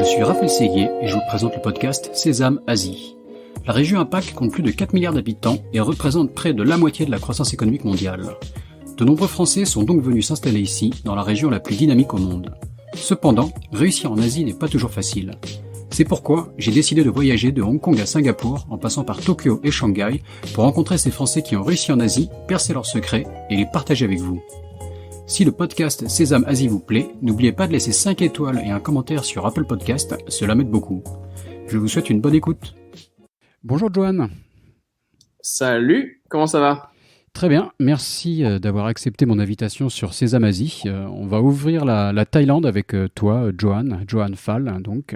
suis Raphaël Séguier et je vous présente le podcast Sésame Asie. La région APAC compte plus de 4 milliards d'habitants et représente près de la moitié de la croissance économique mondiale. De nombreux Français sont donc venus s'installer ici, dans la région la plus dynamique au monde. Cependant, réussir en Asie n'est pas toujours facile. C'est pourquoi j'ai décidé de voyager de Hong Kong à Singapour, en passant par Tokyo et Shanghai, pour rencontrer ces Français qui ont réussi en Asie, percer leurs secrets et les partager avec vous. Si le podcast Sésame Asie vous plaît, n'oubliez pas de laisser 5 étoiles et un commentaire sur Apple Podcast, cela m'aide beaucoup. Je vous souhaite une bonne écoute. Bonjour Johan. Salut, comment ça va ? Très bien, merci d'avoir accepté mon invitation sur Sésame Asie. On va ouvrir la Thaïlande avec toi, Johan Phal, donc.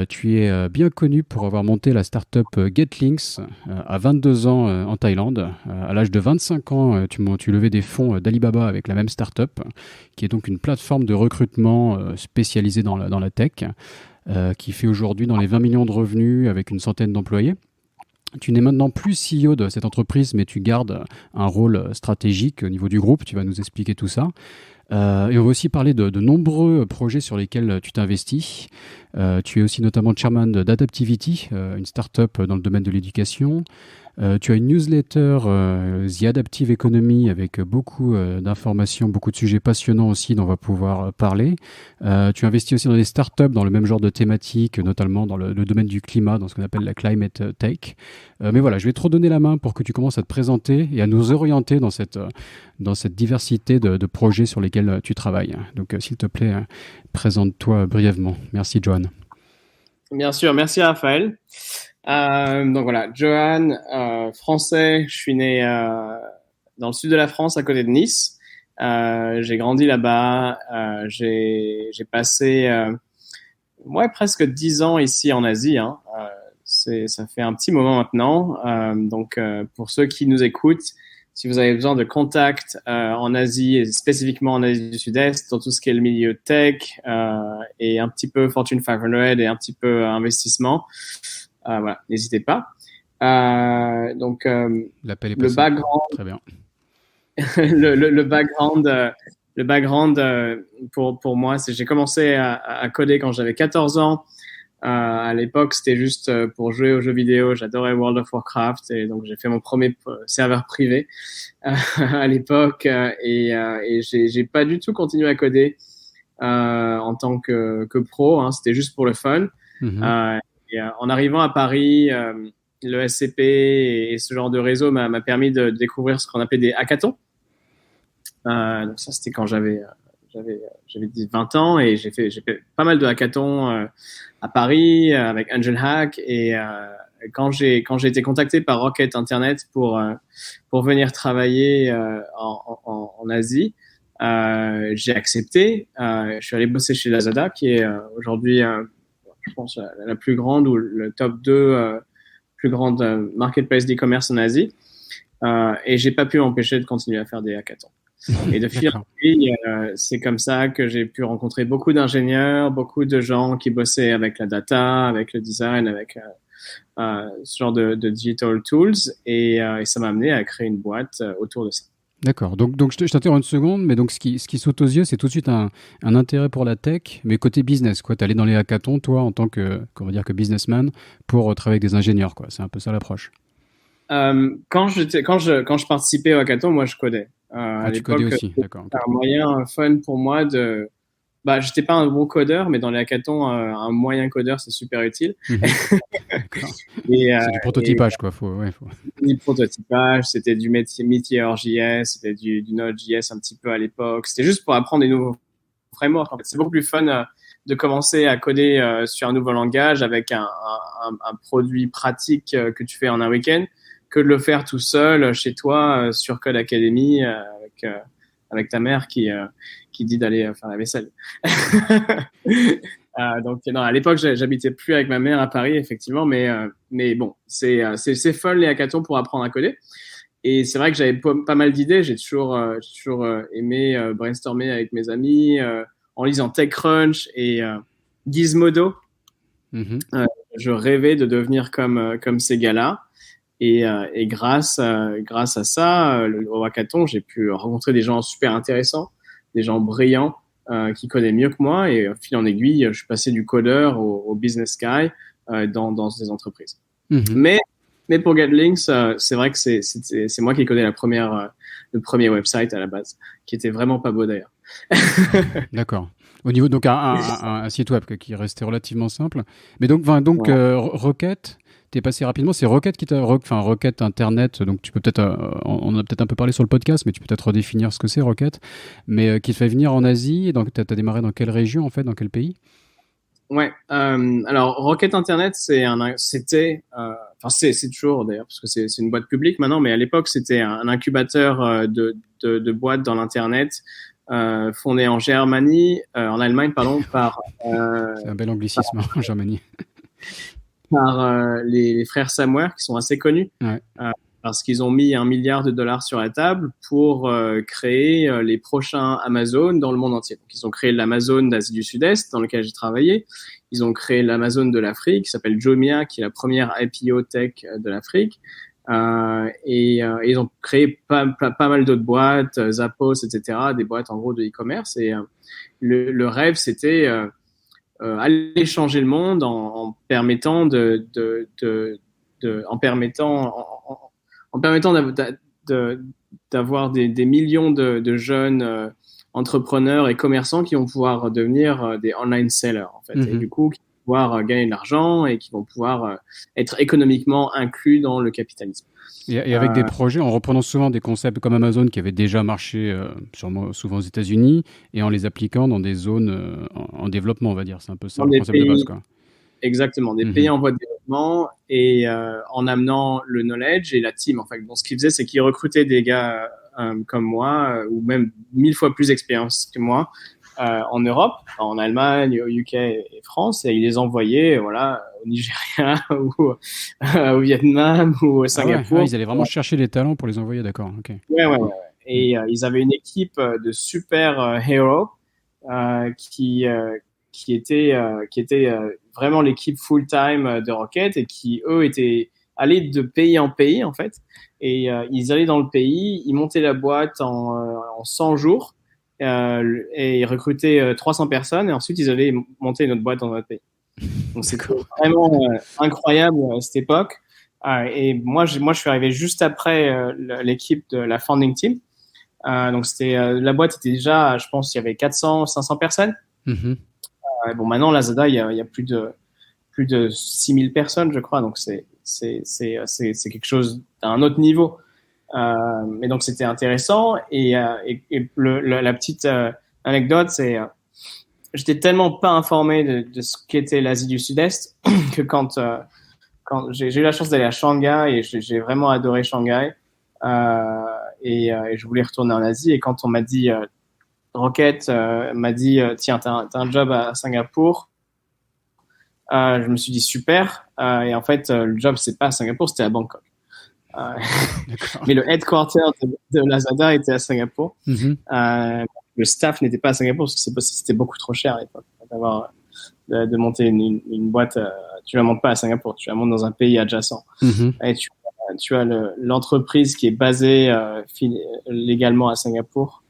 Tu es bien connu pour avoir monté la startup Getlinks à 22 ans en Thaïlande. À l'âge de 25 ans, tu levais des fonds d'Alibaba avec la même startup, qui est donc une plateforme de recrutement spécialisée dans la tech, qui fait aujourd'hui dans les 20 millions de revenus avec une centaine d'employés. Tu n'es maintenant plus CEO de cette entreprise, mais tu gardes un rôle stratégique au niveau du groupe. Tu vas nous expliquer tout ça. Et on va aussi parler de nombreux projets sur lesquels tu t'investis. Tu es aussi notamment chairman d'Adaptivity, une start-up dans le domaine de l'éducation. Tu as une newsletter, The Adaptive Economy, avec beaucoup d'informations, beaucoup de sujets passionnants aussi dont on va pouvoir parler. Tu investis aussi dans des startups dans le même genre de thématiques, notamment dans le domaine du climat, dans ce qu'on appelle la climate tech. Mais voilà, je vais te redonner la main pour que tu commences à te présenter et à nous orienter dans cette diversité de projets sur lesquels tu travailles. Donc, s'il te plaît, présente-toi brièvement. Merci, Johan. Bien sûr, merci Raphaël. Donc voilà, Johan, français, je suis né dans le sud de la France, à côté de Nice. J'ai grandi là-bas. J'ai passé presque 10 ans ici en Asie. Ça fait un petit moment maintenant. Donc pour ceux qui nous écoutent, si vous avez besoin de contacts en Asie, et spécifiquement en Asie du Sud-Est, dans tout ce qui est le milieu tech et un petit peu Fortune 500 et un petit peu investissement, voilà, n'hésitez pas. Donc, l'appel est le passé. background, très bien. le background pour moi, c'est j'ai commencé à coder quand j'avais 14 ans. À l'époque, c'était juste pour jouer aux jeux vidéo. J'adorais World of Warcraft et donc j'ai fait mon premier serveur privé à l'époque et j'ai pas du tout continué à coder en tant que pro. C'était juste pour le fun. Mm-hmm. En arrivant à Paris, le SCP et ce genre de réseau m'a permis de découvrir ce qu'on appelait des hackathons. Donc ça, c'était quand j'avais 20 ans et j'ai fait pas mal de hackathons à Paris avec Angel Hack et quand j'ai été contacté par Rocket Internet pour venir travailler en Asie, j'ai accepté. Je suis allé bosser chez Lazada qui est aujourd'hui je pense la plus grande ou le top 2 plus grande marketplace d'e-commerce en Asie et j'ai pas pu m'empêcher de continuer à faire des hackathons. Et de fil en aiguille, c'est comme ça que j'ai pu rencontrer beaucoup d'ingénieurs, beaucoup de gens qui bossaient avec la data, avec le design, avec ce genre de digital tools. Et ça m'a amené à créer une boîte autour de ça. D'accord. Donc je t'interromps une seconde, mais donc ce qui saute aux yeux, c'est tout de suite un intérêt pour la tech, mais côté business, quoi. T'es allé dans les hackathons, toi, en tant que businessman, pour travailler avec des ingénieurs, quoi. C'est un peu ça l'approche. Quand je participais au hackathon, moi je codais. À tu codais aussi, d'accord. C'était un moyen fun pour moi de. J'étais pas un bon codeur, mais dans les hackathons, un moyen codeur c'est super utile. D'accord. C'est du prototypage, quoi. Faut... Du prototypage, c'était du Meteor.js, c'était du Node.js un petit peu à l'époque. C'était juste pour apprendre des nouveaux frameworks. En fait, c'est beaucoup plus fun de commencer à coder sur un nouveau langage avec un produit pratique que tu fais en un week-end que de le faire tout seul chez toi sur Code Academy avec ta mère qui dit d'aller faire la vaisselle. Donc non, à l'époque j'habitais plus avec ma mère à Paris effectivement, mais bon c'est fun les hackathons pour apprendre à coder. Et c'est vrai que j'avais pas mal d'idées. J'ai toujours aimé brainstormer avec mes amis en lisant TechCrunch et Gizmodo. Mm-hmm. Je rêvais de devenir comme ces gars-là. Et grâce à ça, au hackathon, j'ai pu rencontrer des gens super intéressants, des gens brillants qui connaît mieux que moi. Et fil en aiguille, je suis passé du codeur au business guy dans ces entreprises. Mhm. Mais pour GetLinks, c'est vrai que c'est moi qui connais le premier website à la base, qui était vraiment pas beau d'ailleurs. D'accord. Au niveau donc un site web qui restait relativement simple. Mais donc Ouais. Rocket, t'es passé rapidement. C'est Rocket qui t'a, enfin Rocket Internet. Donc tu peux peut-être, on en a peut-être un peu parlé sur le podcast, mais tu peux peut-être redéfinir ce que c'est Rocket. Mais qui te fait venir en Asie. Et donc t'as démarré dans quelle région en fait, dans quel pays? Ouais. Alors Rocket Internet, enfin c'est toujours d'ailleurs parce que c'est une boîte publique maintenant, mais à l'époque c'était un incubateur de boîtes dans l'internet fondé en Germanie, en Allemagne pardon, C'est un bel anglicisme en Germanie. par les frères Samwer qui sont assez connus. Ouais. Parce qu'ils ont mis 1 milliard de dollars sur la table pour créer les prochains Amazon dans le monde entier. Donc, ils ont créé l'Amazon d'Asie du Sud-Est, dans lequel j'ai travaillé. Ils ont créé l'Amazon de l'Afrique, qui s'appelle Jumia, qui est la première IPO tech de l'Afrique. Ils ont créé pas mal d'autres boîtes, Zappos, etc., des boîtes en gros de e-commerce. Et le rêve, c'était aller changer le monde en permettant en permettant d'avoir des millions de jeunes entrepreneurs et commerçants qui vont pouvoir devenir des online sellers en fait, et Mhm. du coup qui vont pouvoir gagner de l'argent et qui vont pouvoir être économiquement inclus dans le capitalisme. Et avec des projets, en reprenant souvent des concepts comme Amazon qui avaient déjà marché sûrement souvent aux États-Unis et en les appliquant dans des zones en développement, on va dire. C'est un peu ça Dans le des concept de base, pays quoi. Exactement, des pays Mhm. en voie de développement et en amenant le knowledge et la team. En fait, bon, ce qu'ils faisaient, c'est qu'ils recrutaient des gars comme moi ou même 1000 fois plus d'expérience que moi en Europe, en Allemagne, au UK et France, et ils les envoyaient, voilà, au Nigeria ou au Vietnam ou au Ah ouais, ah, Singapour. ils allaient vraiment chercher les talents pour les envoyer, d'accord. Ok. Ouais. Mm. Et ils avaient une équipe de super héros euh, qui euh, qui était vraiment l'équipe full-time de Rocket et qui eux étaient allés de pays en pays en fait. Et ils allaient dans le pays, ils montaient la boîte en 100 jours et ils recrutaient 300 personnes et ensuite ils allaient monter une autre boîte dans notre pays. Donc c'était D'accord. vraiment incroyable à cette époque. Et moi, je suis arrivé juste après l'équipe de la founding team. Donc c'était la boîte était déjà, je pense, il y avait 400, 500 personnes. Mhm. Bon, maintenant, Lazada, il y a plus de 6000 personnes, je crois. Donc c'est quelque chose d'un autre niveau. Mais donc c'était intéressant. La petite anecdote, c'est j'étais tellement pas informé de ce qu'était l'Asie du Sud-Est que quand j'ai eu la chance d'aller à Shanghai et j'ai vraiment adoré Shanghai et je voulais retourner en Asie et quand on m'a dit Rocket m'a dit tiens t'as un job à Singapour, je me suis dit super et en fait le job c'est pas à Singapour, c'était à Bangkok. Euh, D'accord. mais le headquarter de Lazada était à Singapour. Mhm. Euh, le staff n'était pas à Singapour parce que c'était beaucoup trop cher à l'époque d'avoir de monter une boîte. Tu la montes pas à Singapour, tu la montes dans un pays adjacent. Mhm. Et tu as l'entreprise qui est basée légalement à Singapour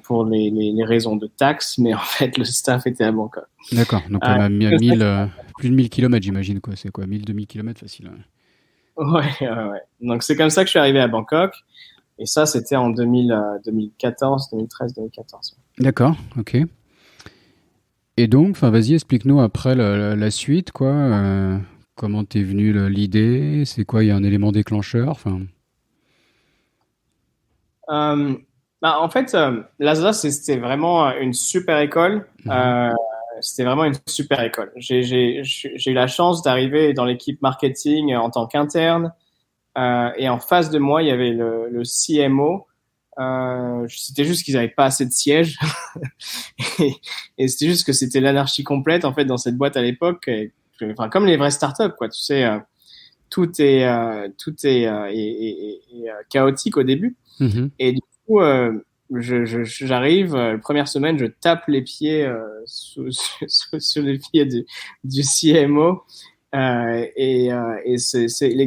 pour les raisons de taxes, mais en fait le staff était à Bangkok. D'accord. Donc quand Euh, même plus de 1000 kilomètres, j'imagine, quoi. C'est quoi, 1000, 2000 kilomètres facile, hein. ouais. Donc c'est comme ça que je suis arrivé à Bangkok. Et ça, c'était en 2014, 2013, 2014. D'accord, ok. Et donc, enfin, vas-y, explique-nous après la suite, quoi. Comment t'es venu l'idée? C'est quoi, il y a un élément déclencheur? Enfin, Euh, en fait, Lazada, c'était vraiment une super école. mhm. C'était vraiment une super école. J'ai eu la chance d'arriver dans l'équipe marketing en tant qu'interne. Et en face de moi, il y avait le CMO. C'était juste qu'ils n'avaient pas assez de sièges. et, et c'était juste que c'était l'anarchie complète, en fait, dans cette boîte à l'époque. Enfin, comme les vraies startups, quoi. Tu sais, tout est chaotique au début. Mhm. Et du coup, j'arrive, la première semaine, je tape les pieds sur les pieds du CMO. Les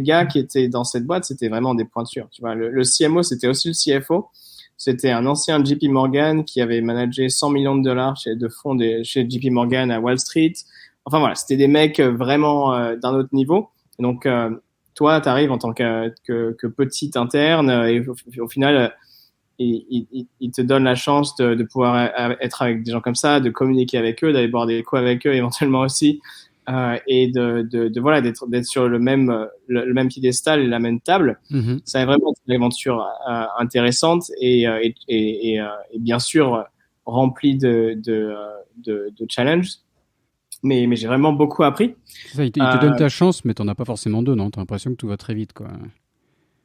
gars qui étaient dans cette boîte, c'était vraiment des pointures. Tu vois, le CMO, c'était aussi le CFO. C'était un ancien JP Morgan qui avait managé 100 millions de dollars de fonds chez JP Morgan à Wall Street. Enfin voilà, c'était des mecs vraiment d'un autre niveau. Et donc, toi, tu arrives en tant que petit interne et au final, il te donne la chance de pouvoir être avec des gens comme ça, de communiquer avec eux, d'aller boire des coups avec eux éventuellement aussi, et voilà, d'être sur le même piédestal et la même table. Mhm. Ça a vraiment été une aventure intéressante et bien sûr remplie de challenges. Mais j'ai vraiment beaucoup appris. C'est ça, il te donne ta chance, mais t'en as pas forcément deux, non? T'as l'impression que tout va très vite, quoi.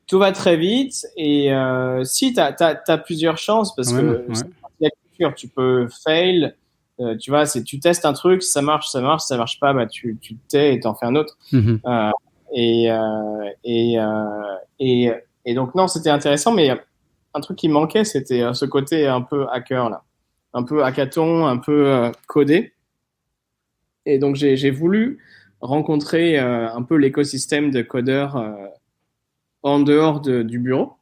Tout va très vite et si tu as plusieurs chances parce Quand même, que ouais. c'est la culture, tu peux fail, tu vois, tu testes un truc, ça marche, ça marche pas, bah tu te tais et t'en fais un autre. Mhm. Euh, et, et donc non, c'était intéressant, mais un truc qui manquait, c'était ce côté un peu hacker là, un peu hackathon, un peu codé. Et donc j'ai voulu rencontrer un peu l'écosystème de codeurs en dehors du bureau.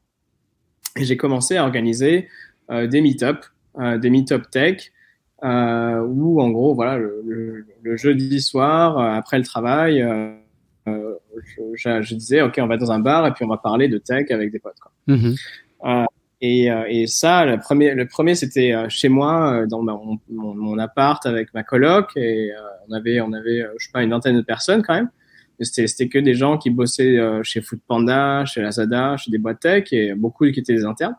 Et j'ai commencé à organiser des meet-up tech, où en gros, voilà, le jeudi soir, après le travail, je disais, OK, on va dans un bar et puis on va parler de tech avec des potes, quoi. Mhm. Euh, et ça, le premier c'était chez moi, dans mon appart avec ma coloc, et on avait, je sais pas, une vingtaine de personnes quand même. C'était que des gens qui bossaient chez Foodpanda, chez Lazada, chez des boîtes tech, et beaucoup qui étaient des internes.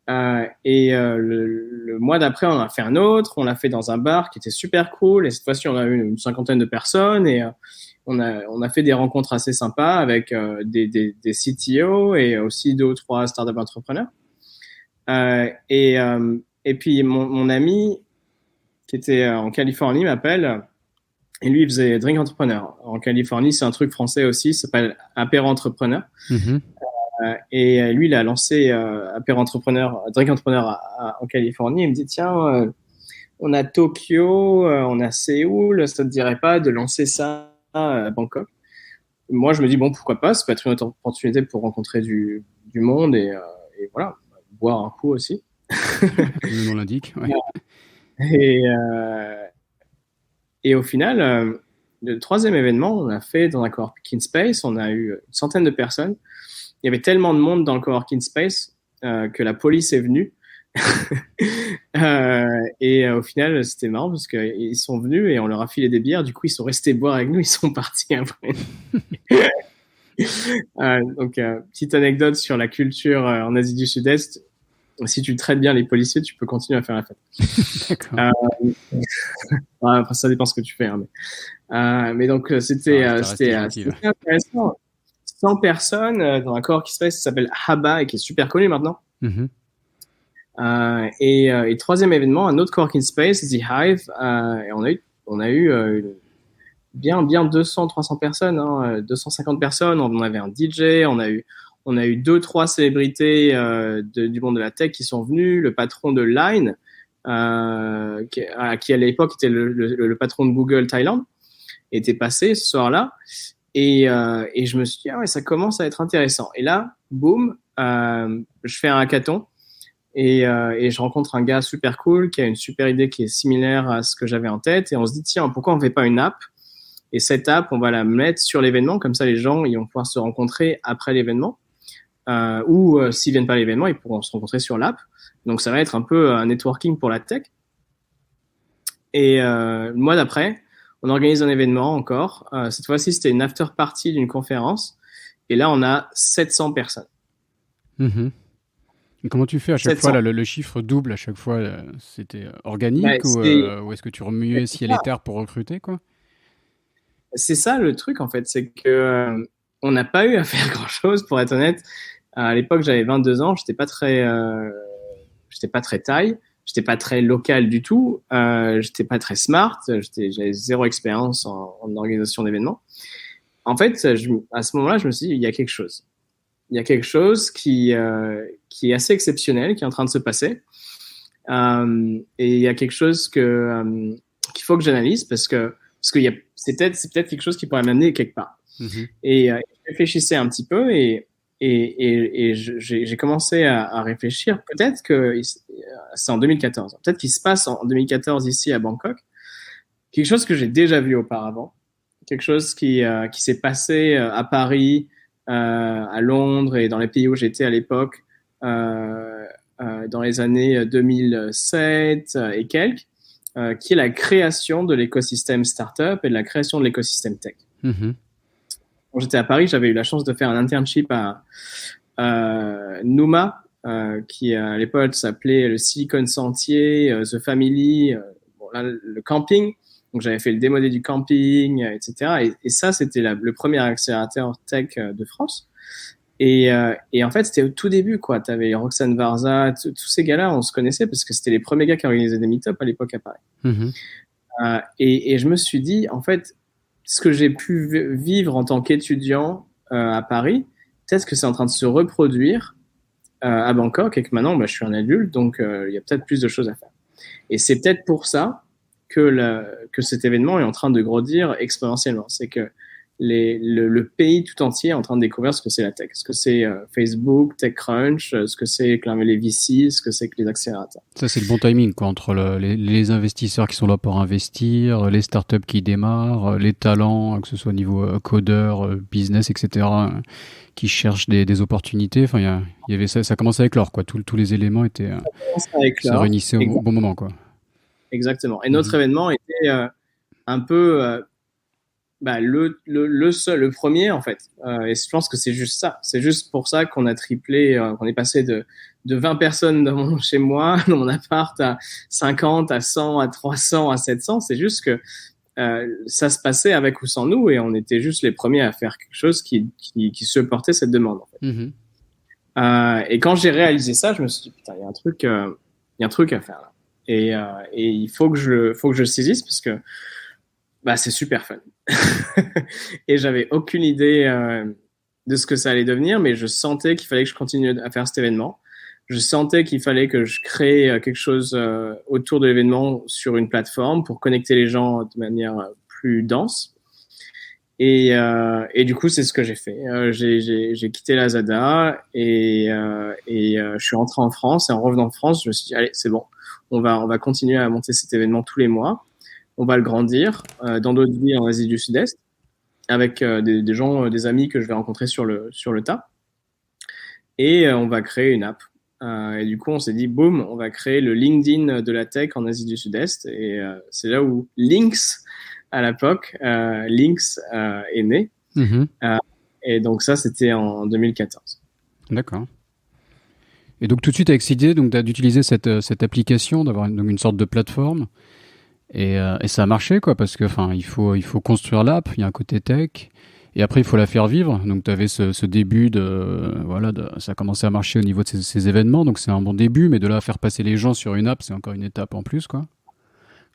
Le mois d'après, on a fait un autre, on l'a fait dans un bar qui était super cool, et cette fois-ci, on a eu une cinquantaine de personnes, et on a fait des rencontres assez sympas avec des CTO et aussi 2 ou 3 startup entrepreneurs. Et puis, mon ami qui était en Californie m'appelle, et lui, il faisait Drink Entrepreneur. En Californie, c'est un truc français aussi, ça s'appelle Apéro Entrepreneur. Mhm. Et lui, il a lancé Apéro Entrepreneur, Drink Entrepreneur en Californie. Il me dit, tiens, on a Tokyo, on a Séoul, ça te dirait pas de lancer ça à Bangkok? Moi, je me dis, bon, pourquoi pas, ça peut être une autre opportunité pour rencontrer du monde et voilà, boire un coup aussi. Comme le nom l'indique, ouais. Et, et au final, le troisième événement, on a fait dans un coworking space, on a eu une centaine de personnes. Il y avait tellement de monde dans le coworking space que la police est venue. Au final, c'était marrant parce qu'ils sont venus et on leur a filé des bières. Du coup, ils sont restés boire avec nous. Ils sont partis après. Donc, petite anecdote sur la culture en Asie du Sud-Est. Si tu traites bien les policiers, tu peux continuer à faire la fête. D'accord. Après, ça dépend ce que tu fais. Hein, mais donc, c'était intéressant. 100 personnes dans un coworking space qui s'appelle Haba et qui est super connu maintenant. Mhm. Et troisième événement, un autre coworking space, The Hive, et on a eu bien 200-300 personnes, hein, 250 personnes. On avait un DJ, on a eu 2-3 célébrités du monde de la tech qui sont venues, le patron de Line, qui à l'époque était le patron de Google Thaïlande, était passé ce soir-là. Et je me suis dit, ah ouais, ça commence à être intéressant. Et là, boum, je fais un hackathon et je rencontre un gars super cool qui a une super idée qui est similaire à ce que j'avais en tête. Et on se dit, tiens, pourquoi on ne fait pas une app? Et cette app, on va la mettre sur l'événement. Comme ça, les gens, ils vont pouvoir se rencontrer après l'événement. Ou s'ils viennent pas à l'événement, ils pourront se rencontrer sur l'app. Donc, ça va être un peu un networking pour la tech. Et le mois d'après, on organise un événement encore. Cette fois-ci, c'était une after party d'une conférence. Et là, on a 700 personnes. Mhm. Et comment tu fais à chaque 700. fois, là, le chiffre double à chaque fois? C'était organique Bah, ou est-ce que tu remuais ciel et terre pour recruter, quoi? C'est ça le truc, en fait. C'est que on n'a pas eu à faire grand-chose, pour être honnête. À l'époque, j'avais 22 ans. J'étais pas très taille. J'étais pas très local du tout. J'étais pas très smart. J'avais zéro expérience en organisation d'événements. En fait, à ce moment-là, je me suis dit, il y a quelque chose. Il y a quelque chose qui est assez exceptionnel, qui est en train de se passer. Et il y a quelque chose qu'il faut que j'analyse parce que c'est peut-être quelque chose qui pourrait m'amener quelque part. Mhm. Et je réfléchissais un petit peu et J'ai commencé à réfléchir. Peut-être que c'est en 2014. Peut-être qu'il se passe en 2014 ici à Bangkok quelque chose que j'ai déjà vu auparavant, quelque chose qui s'est passé à Paris, à Londres et dans les pays où j'étais à l'époque, dans les années 2007 et quelques, qui est la création de l'écosystème startup et de la création de l'écosystème tech. Mhm. Quand j'étais à Paris, j'avais eu la chance de faire un internship à Numa, qui à l'époque s'appelait le Silicon Sentier, The Family, bon, là, le camping. Donc j'avais fait le démodé du camping, etc. Et ça, c'était le premier accélérateur tech de France. Et en fait, c'était au tout début, quoi. Tu avais Roxane Varza, tous ces gars-là, on se connaissait parce que c'était les premiers gars qui organisaient des meet-up à l'époque à Paris. Mhm. Et je me suis dit, en fait, ce que j'ai pu vivre en tant qu'étudiant à Paris, peut-être que c'est en train de se reproduire à Bangkok et que maintenant, bah, je suis un adulte, donc il y a peut-être plus de choses à faire. Et c'est peut-être pour ça que cet événement est en train de grandir exponentiellement. C'est que le pays tout entier est en train de découvrir ce que c'est la tech, ce que c'est Facebook, TechCrunch, ce que c'est que les VC, ce que c'est que les accélérateurs. Ça, c'est le bon timing, quoi, entre les investisseurs qui sont là pour investir, les startups qui démarrent, les talents, que ce soit au niveau codeur, business, etc., qui cherchent des opportunités. Enfin, il y avait ça commençait à éclore, quoi. Tous les éléments se réunissaient au bon moment, quoi. Exactement. Et notre événement était un peu le premier, en fait. Et je pense que c'est juste ça. C'est juste pour ça qu'on a triplé, qu'on est passé de 20 personnes chez moi, dans mon appart, à 50, à 100, à 300, à 700. C'est juste que ça se passait avec ou sans nous et on était juste les premiers à faire quelque chose qui supportait cette demande, en fait. Et quand j'ai réalisé ça, je me suis dit, putain, il y a un truc à faire là. Et il faut que je le saisisse parce que bah, c'est super fun. Et j'avais aucune idée de ce que ça allait devenir, mais je sentais qu'il fallait que je continue à faire cet événement. Je sentais qu'il fallait que je crée quelque chose autour de l'événement sur une plateforme pour connecter les gens de manière plus dense. Et du coup, c'est ce que j'ai fait. J'ai quitté la Zada et je suis rentré en France. Et en revenant en France, je me suis dit, allez, c'est bon, on va continuer à monter cet événement tous les mois. On va le grandir dans d'autres villes en Asie du Sud-Est avec des gens, des amis que je vais rencontrer sur le tas. Et on va créer une app. Et du coup, on s'est dit, boum, on va créer le LinkedIn de la tech en Asie du Sud-Est. Et c'est là où Lynx, à l'époque, Lynx est né. Et donc ça, c'était en 2014. D'accord. Et donc tout de suite, avec cette idée d'utiliser cette application, d'avoir une sorte de plateforme. Et ça a marché, quoi, parce que il faut construire l'app, il y a un côté tech, et après il faut la faire vivre. Donc tu avais ce début ça a commencé à marcher au niveau de ces événements, donc c'est un bon début, mais de là à faire passer les gens sur une app, c'est encore une étape en plus, quoi.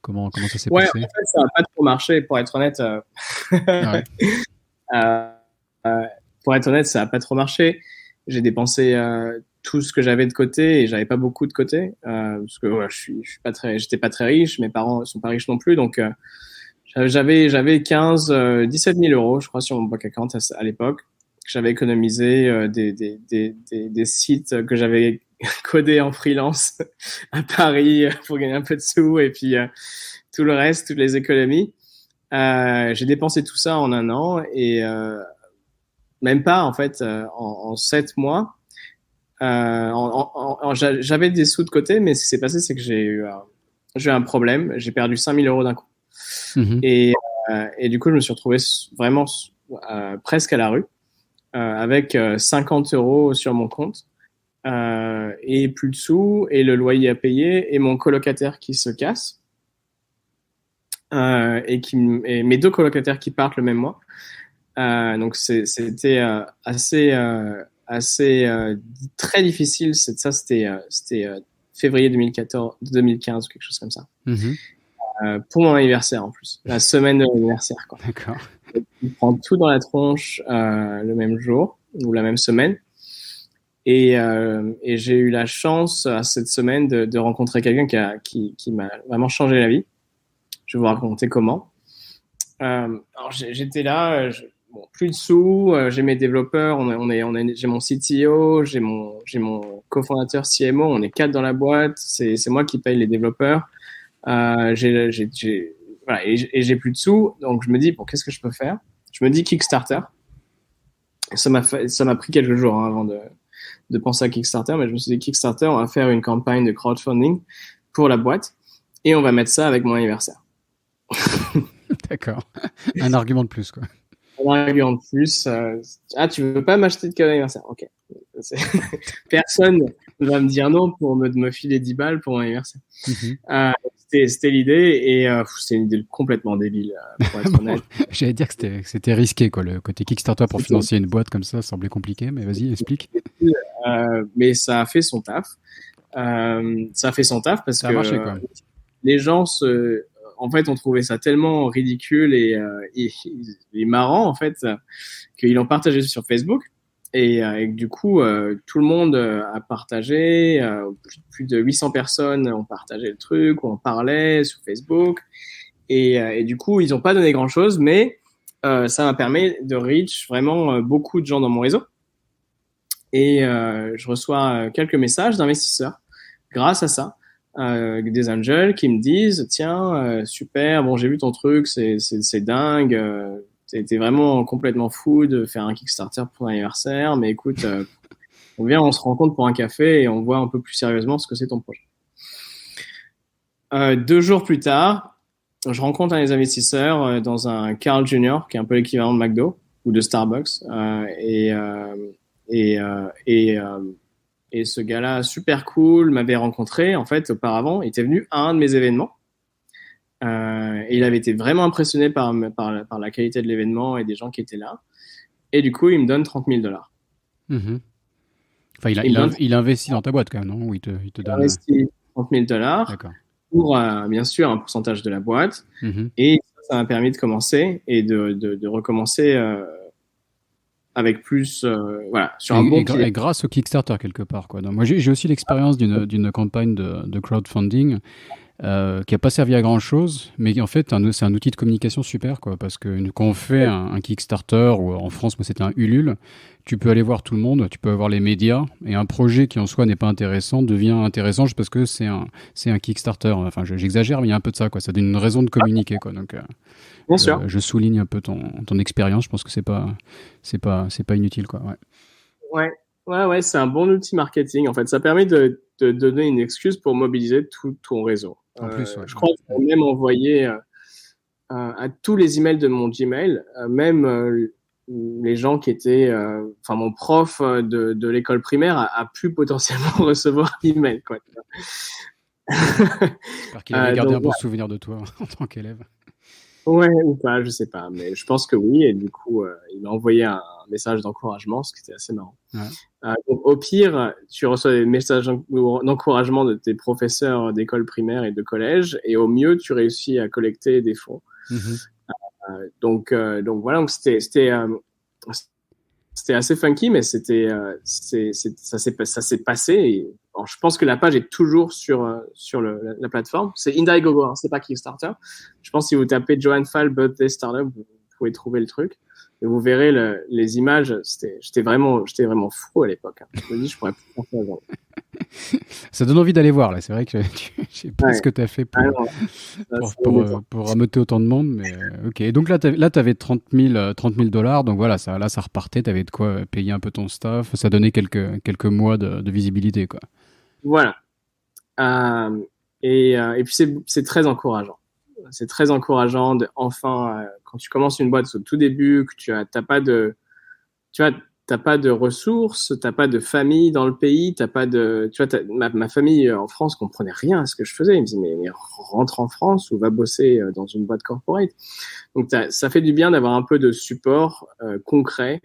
Comment ça s'est passé? En fait, ça n'a pas trop marché, pour être honnête. Ah ouais. Pour être honnête, ça n'a pas trop marché. J'ai dépensé tout ce que j'avais de côté et j'avais pas beaucoup de côté parce que j'étais pas très riche, mes parents sont pas riches non plus, donc j'avais 17 000 euros, je crois, sur mon bank account à l'époque. J'avais économisé des sites que j'avais codés en freelance à Paris pour gagner un peu de sous et puis tout le reste, toutes les économies. J'ai dépensé tout ça en un an et même pas en fait en 7 mois. J'avais des sous de côté, mais ce qui s'est passé, c'est que j'ai eu un problème. J'ai perdu 5 000 euros d'un coup. Et du coup, je me suis retrouvé vraiment presque à la rue, avec 50 euros sur mon compte, et plus de sous, et le loyer à payer, et mon colocataire qui se casse, et mes deux colocataires qui partent le même mois. Donc c'était très difficile. C'était février 2015 ou quelque chose comme ça. Pour mon anniversaire en plus, la semaine de l'anniversaire, quoi. D'accord. Il prend tout dans la tronche le même jour ou la même semaine. Et j'ai eu la chance cette semaine de rencontrer quelqu'un qui m'a vraiment changé la vie. Je vais vous raconter comment. Alors j'étais là, bon, plus de sous, j'ai mes développeurs, j'ai mon CTO, j'ai mon cofondateur CMO, on est 4 dans la boîte, c'est moi qui paye les développeurs. Voilà, et j'ai plus de sous, donc je me dis, bon, qu'est-ce que je peux faire? Je me dis Kickstarter. Ça m'a pris quelques jours hein, avant de penser à Kickstarter, mais je me suis dit Kickstarter, on va faire une campagne de crowdfunding pour la boîte et on va mettre ça avec mon anniversaire. D'accord. Un argument de plus, quoi. Un argument de plus. Tu veux pas m'acheter de cadeau d'anniversaire? Ok. Personne ne va me dire non pour me filer 10 balles pour mon anniversaire. C'était l'idée et c'est une idée complètement débile, pour être honnête. J'allais dire que c'était risqué, quoi. Le côté Kickstarter pour financer une boîte comme ça semblait compliqué, mais vas-y, explique. Mais ça a fait son taf. Ça a fait son taf parce ça a marché, quoi. Les gens en fait, on trouvait ça tellement ridicule et marrant, en fait, qu'ils l'ont partagé sur Facebook. Et du coup, tout le monde a partagé. Plus de 800 personnes ont partagé le truc, ou en parlait sur Facebook. Et du coup, ils n'ont pas donné grand-chose, mais ça m'a permis de reach vraiment beaucoup de gens dans mon réseau. Et je reçois quelques messages d'investisseurs grâce à ça. Des angels qui me disent tiens super bon j'ai vu ton truc c'est dingue t'es vraiment complètement fou de faire un Kickstarter pour ton anniversaire mais écoute on se rencontre pour un café et on voit un peu plus sérieusement ce que c'est ton projet. 2 jours plus tard je rencontre un des investisseurs dans un Carl Jr. qui est un peu l'équivalent de McDo ou de Starbucks et ce gars-là, super cool, m'avait rencontré en fait auparavant. Il était venu à un de mes événements et il avait été vraiment impressionné par la qualité de l'événement et des gens qui étaient là. Et du coup, il me donne $30 000. Enfin, il investit dans ta boîte quand même, non? Ou il te donne. Il investit $30 000 pour bien sûr un pourcentage de la boîte. Et ça m'a permis de commencer et de recommencer. Avec plus, voilà, sur un bon pied. Et grâce au Kickstarter, quelque part, quoi. Donc, moi, j'ai aussi l'expérience d'une campagne de crowdfunding qui n'a pas servi à grand-chose, mais en fait, c'est un outil de communication super, quoi, parce que quand on fait un Kickstarter, ou en France, moi, c'était un Ulule, tu peux aller voir tout le monde, tu peux avoir les médias, et un projet qui, en soi, n'est pas intéressant, devient intéressant juste parce que c'est un Kickstarter. Enfin, j'exagère, mais il y a un peu de ça, quoi. Ça donne une raison de communiquer, quoi. Donc, bien sûr. Je souligne un peu ton expérience. Je pense que c'est pas inutile, quoi. Ouais, c'est un bon outil marketing. En fait, ça permet de donner une excuse pour mobiliser tout ton réseau. En plus, ouais. Je crois que j'ai même envoyé à tous les emails de mon Gmail, même les gens qui étaient, enfin mon prof de l'école primaire a pu potentiellement recevoir l'email, quoi. J'espère qu'il avait gardé un bon souvenir de toi en tant qu'élève. Ouais, ou pas, je sais pas, mais je pense que oui. Et du coup, il m'a envoyé un message d'encouragement, ce qui était assez marrant. Ouais. Donc, au pire, tu reçois des messages d'encouragement de tes professeurs d'école primaire et de collège, et au mieux, tu réussis à collecter des fonds. Donc voilà, donc c'était assez funky, mais ça s'est passé. Et, alors, je pense que la page est toujours sur la plateforme. C'est Indiegogo, hein, c'est pas Kickstarter. Je pense que si vous tapez Johan Fall Birthday Startup, vous pouvez trouver le truc. Et vous verrez les images. J'étais vraiment fou à l'époque. Hein. Je me dis, je pourrais plus faire ça aujourd'hui. Ça donne envie d'aller voir, là. C'est vrai que je sais pas ce que tu as fait pour rameuter autant de monde, mais ok. Et donc là, tu avais $30 000, donc voilà, ça repartait, tu avais de quoi payer un peu ton staff, ça donnait quelques mois de visibilité, quoi. Voilà. Et puis c'est très encourageant. C'est très encourageant de enfin, quand tu commences une boîte au tout début, que t'as pas de ressources, t'as pas de famille dans le pays, t'as pas de, tu vois, ma famille en France comprenait rien à ce que je faisais. Ils me disaient mais rentre en France ou va bosser dans une boîte corporate. Donc ça fait du bien d'avoir un peu de support concret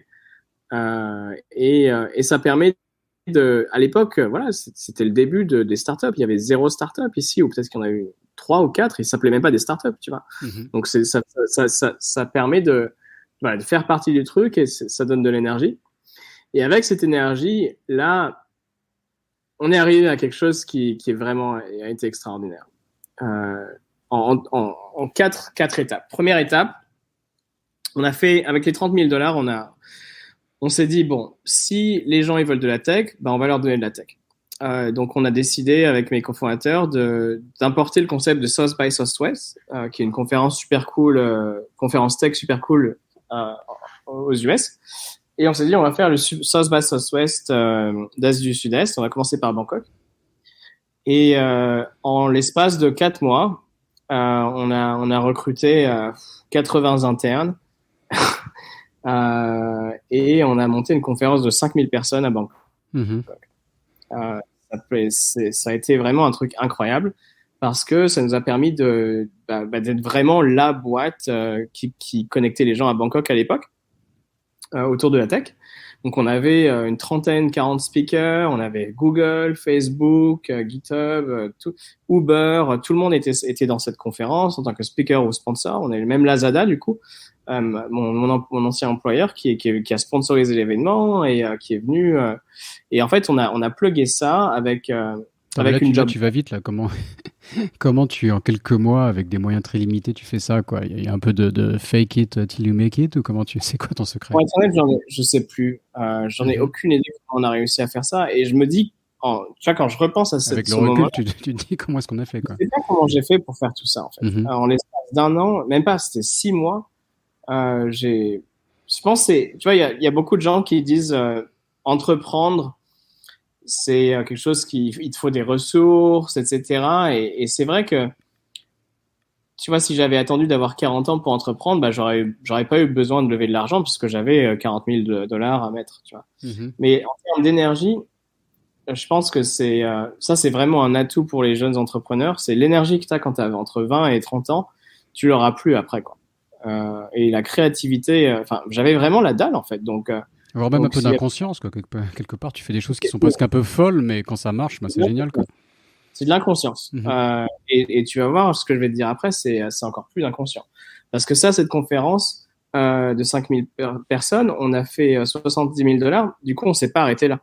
et ça permet à l'époque, voilà, c'était le début des startups. Il y avait 0 startup ici, ou peut-être qu'il y en a eu 3 ou 4. Ils s'appelaient même pas des startups, tu vois. Donc ça permet de faire partie du truc et ça donne de l'énergie. Et avec cette énergie, là, on est arrivé à quelque chose qui est vraiment a été extraordinaire. En 4 étapes. Première étape, On a fait, avec les 30 000 dollars, on s'est dit, bon, si les gens ils veulent de la tech, ben, on va leur donner de la tech. Donc, on a décidé avec mes cofondateurs d'importer le concept de South by Southwest, qui est une conférence super cool, conférence tech super cool aux US. Et on s'est dit, on va faire le South by Southwest d'Asie du Sud-Est. On va commencer par Bangkok. Et en l'espace de 4 mois, on a recruté 80 internes et on a monté une conférence de 5000 personnes à Bangkok. Mhm. Ça a été vraiment un truc incroyable parce que ça nous a permis d'être vraiment la boîte qui connectait les gens à Bangkok à l'époque autour de la tech. Donc, on avait une trentaine, 40 speakers, on avait Google, Facebook, GitHub, Uber, tout le monde était dans cette conférence en tant que speaker ou sponsor. On avait même Lazada, du coup, mon ancien employeur qui a sponsorisé l'événement et qui est venu. Et en fait, on a plugué ça avec une job. Tu vas vite là. Comment en quelques mois, avec des moyens très limités, tu fais ça, quoi? Il y a un peu de fake it till you make it, ou c'est quoi ton secret? Pour être honnête, je sais plus. J'en ai aucune idée comment on a réussi à faire ça. Et je me dis, tu vois, quand je repense à Avec le ce recul, moment-là, tu te dis comment est-ce qu'on a fait, quoi? je sais pas comment j'ai fait pour faire tout ça, en fait. En l'espace d'un an, même pas, c'était 6 mois. Je pense tu vois, il y a beaucoup de gens qui disent entreprendre, c'est quelque chose il te faut des ressources, etc. Et c'est vrai que, tu vois, si j'avais attendu d'avoir 40 ans pour entreprendre, bah, j'aurais pas eu besoin de lever de l'argent puisque j'avais 40 000 dollars à mettre, tu vois. Mais en termes d'énergie, je pense que ça, c'est vraiment un atout pour les jeunes entrepreneurs. C'est l'énergie que tu as quand tu as entre 20 et 30 ans, tu l'auras plus après, quoi. Et la créativité, j'avais vraiment la dalle, en fait. Avoir même un peu d'inconscience, quoi. Quelque part, tu fais des choses qui sont presque un peu folles, mais quand ça marche, bah, c'est génial, quoi. C'est de l'inconscience. Et tu vas voir, ce que je vais te dire après, c'est encore plus inconscient. Parce que cette conférence de 5000 personnes, on a fait 70 000 dollars. Du coup, on s'est pas arrêté là.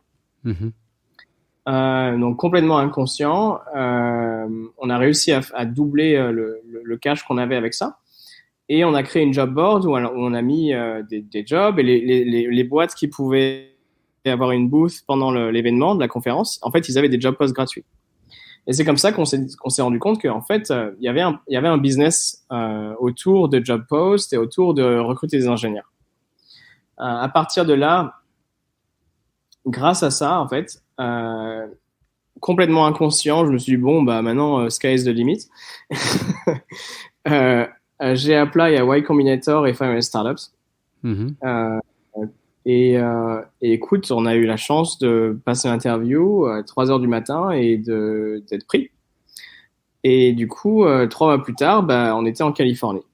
Donc, complètement inconscient. On a réussi à doubler le cash qu'on avait avec ça. Et on a créé une job board où on a mis des jobs et les boîtes qui pouvaient avoir une booth pendant l'événement de la conférence, en fait, ils avaient des job posts gratuits. Et c'est comme ça qu'on s'est rendu compte qu'en fait, il y avait un business autour de job posts et autour de recruter des ingénieurs. À partir de là, grâce à ça, en fait, complètement inconscient, je me suis dit, bon, bah maintenant, sky is the limit. J'ai appelé à Y Combinator et 500 Startups. Et écoute, on a eu la chance de passer l'interview à 3 heures du matin et d'être pris. Et du coup, 3 mois plus tard, bah, on était en Californie.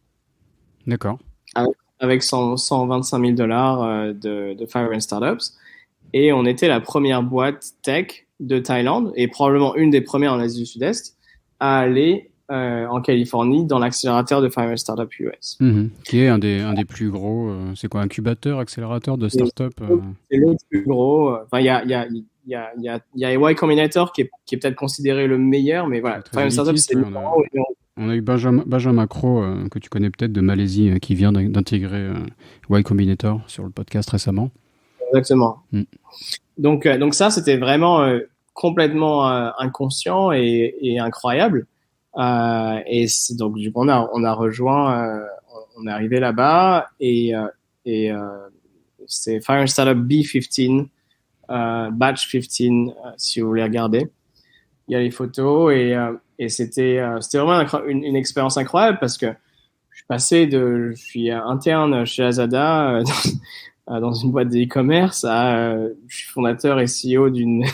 D'accord. Avec 125 000 dollars de 500 Startups. Et on était la première boîte tech de Thaïlande et probablement une des premières en Asie du Sud-Est à aller en Californie dans l'accélérateur de 500 Startups US. Qui est un des plus gros, c'est quoi, incubateur, accélérateur de startups C'est le plus gros. Enfin, il y a Y Combinator qui est peut-être considéré le meilleur, mais voilà. 500 Startups, c'est on a eu Benjamin Macro, que tu connais peut-être, de Malaisie, qui vient d'intégrer Y Combinator sur le podcast récemment. Exactement. Donc ça, c'était vraiment complètement inconscient et incroyable. Et donc, du coup, on a rejoint, on est arrivé là-bas et c'est Fire Startup B15, Batch 15, si vous voulez regarder. Il y a les photos et c'était vraiment une expérience incroyable parce que je suis interne chez Lazada dans une boîte de e-commerce je suis fondateur et CEO d'une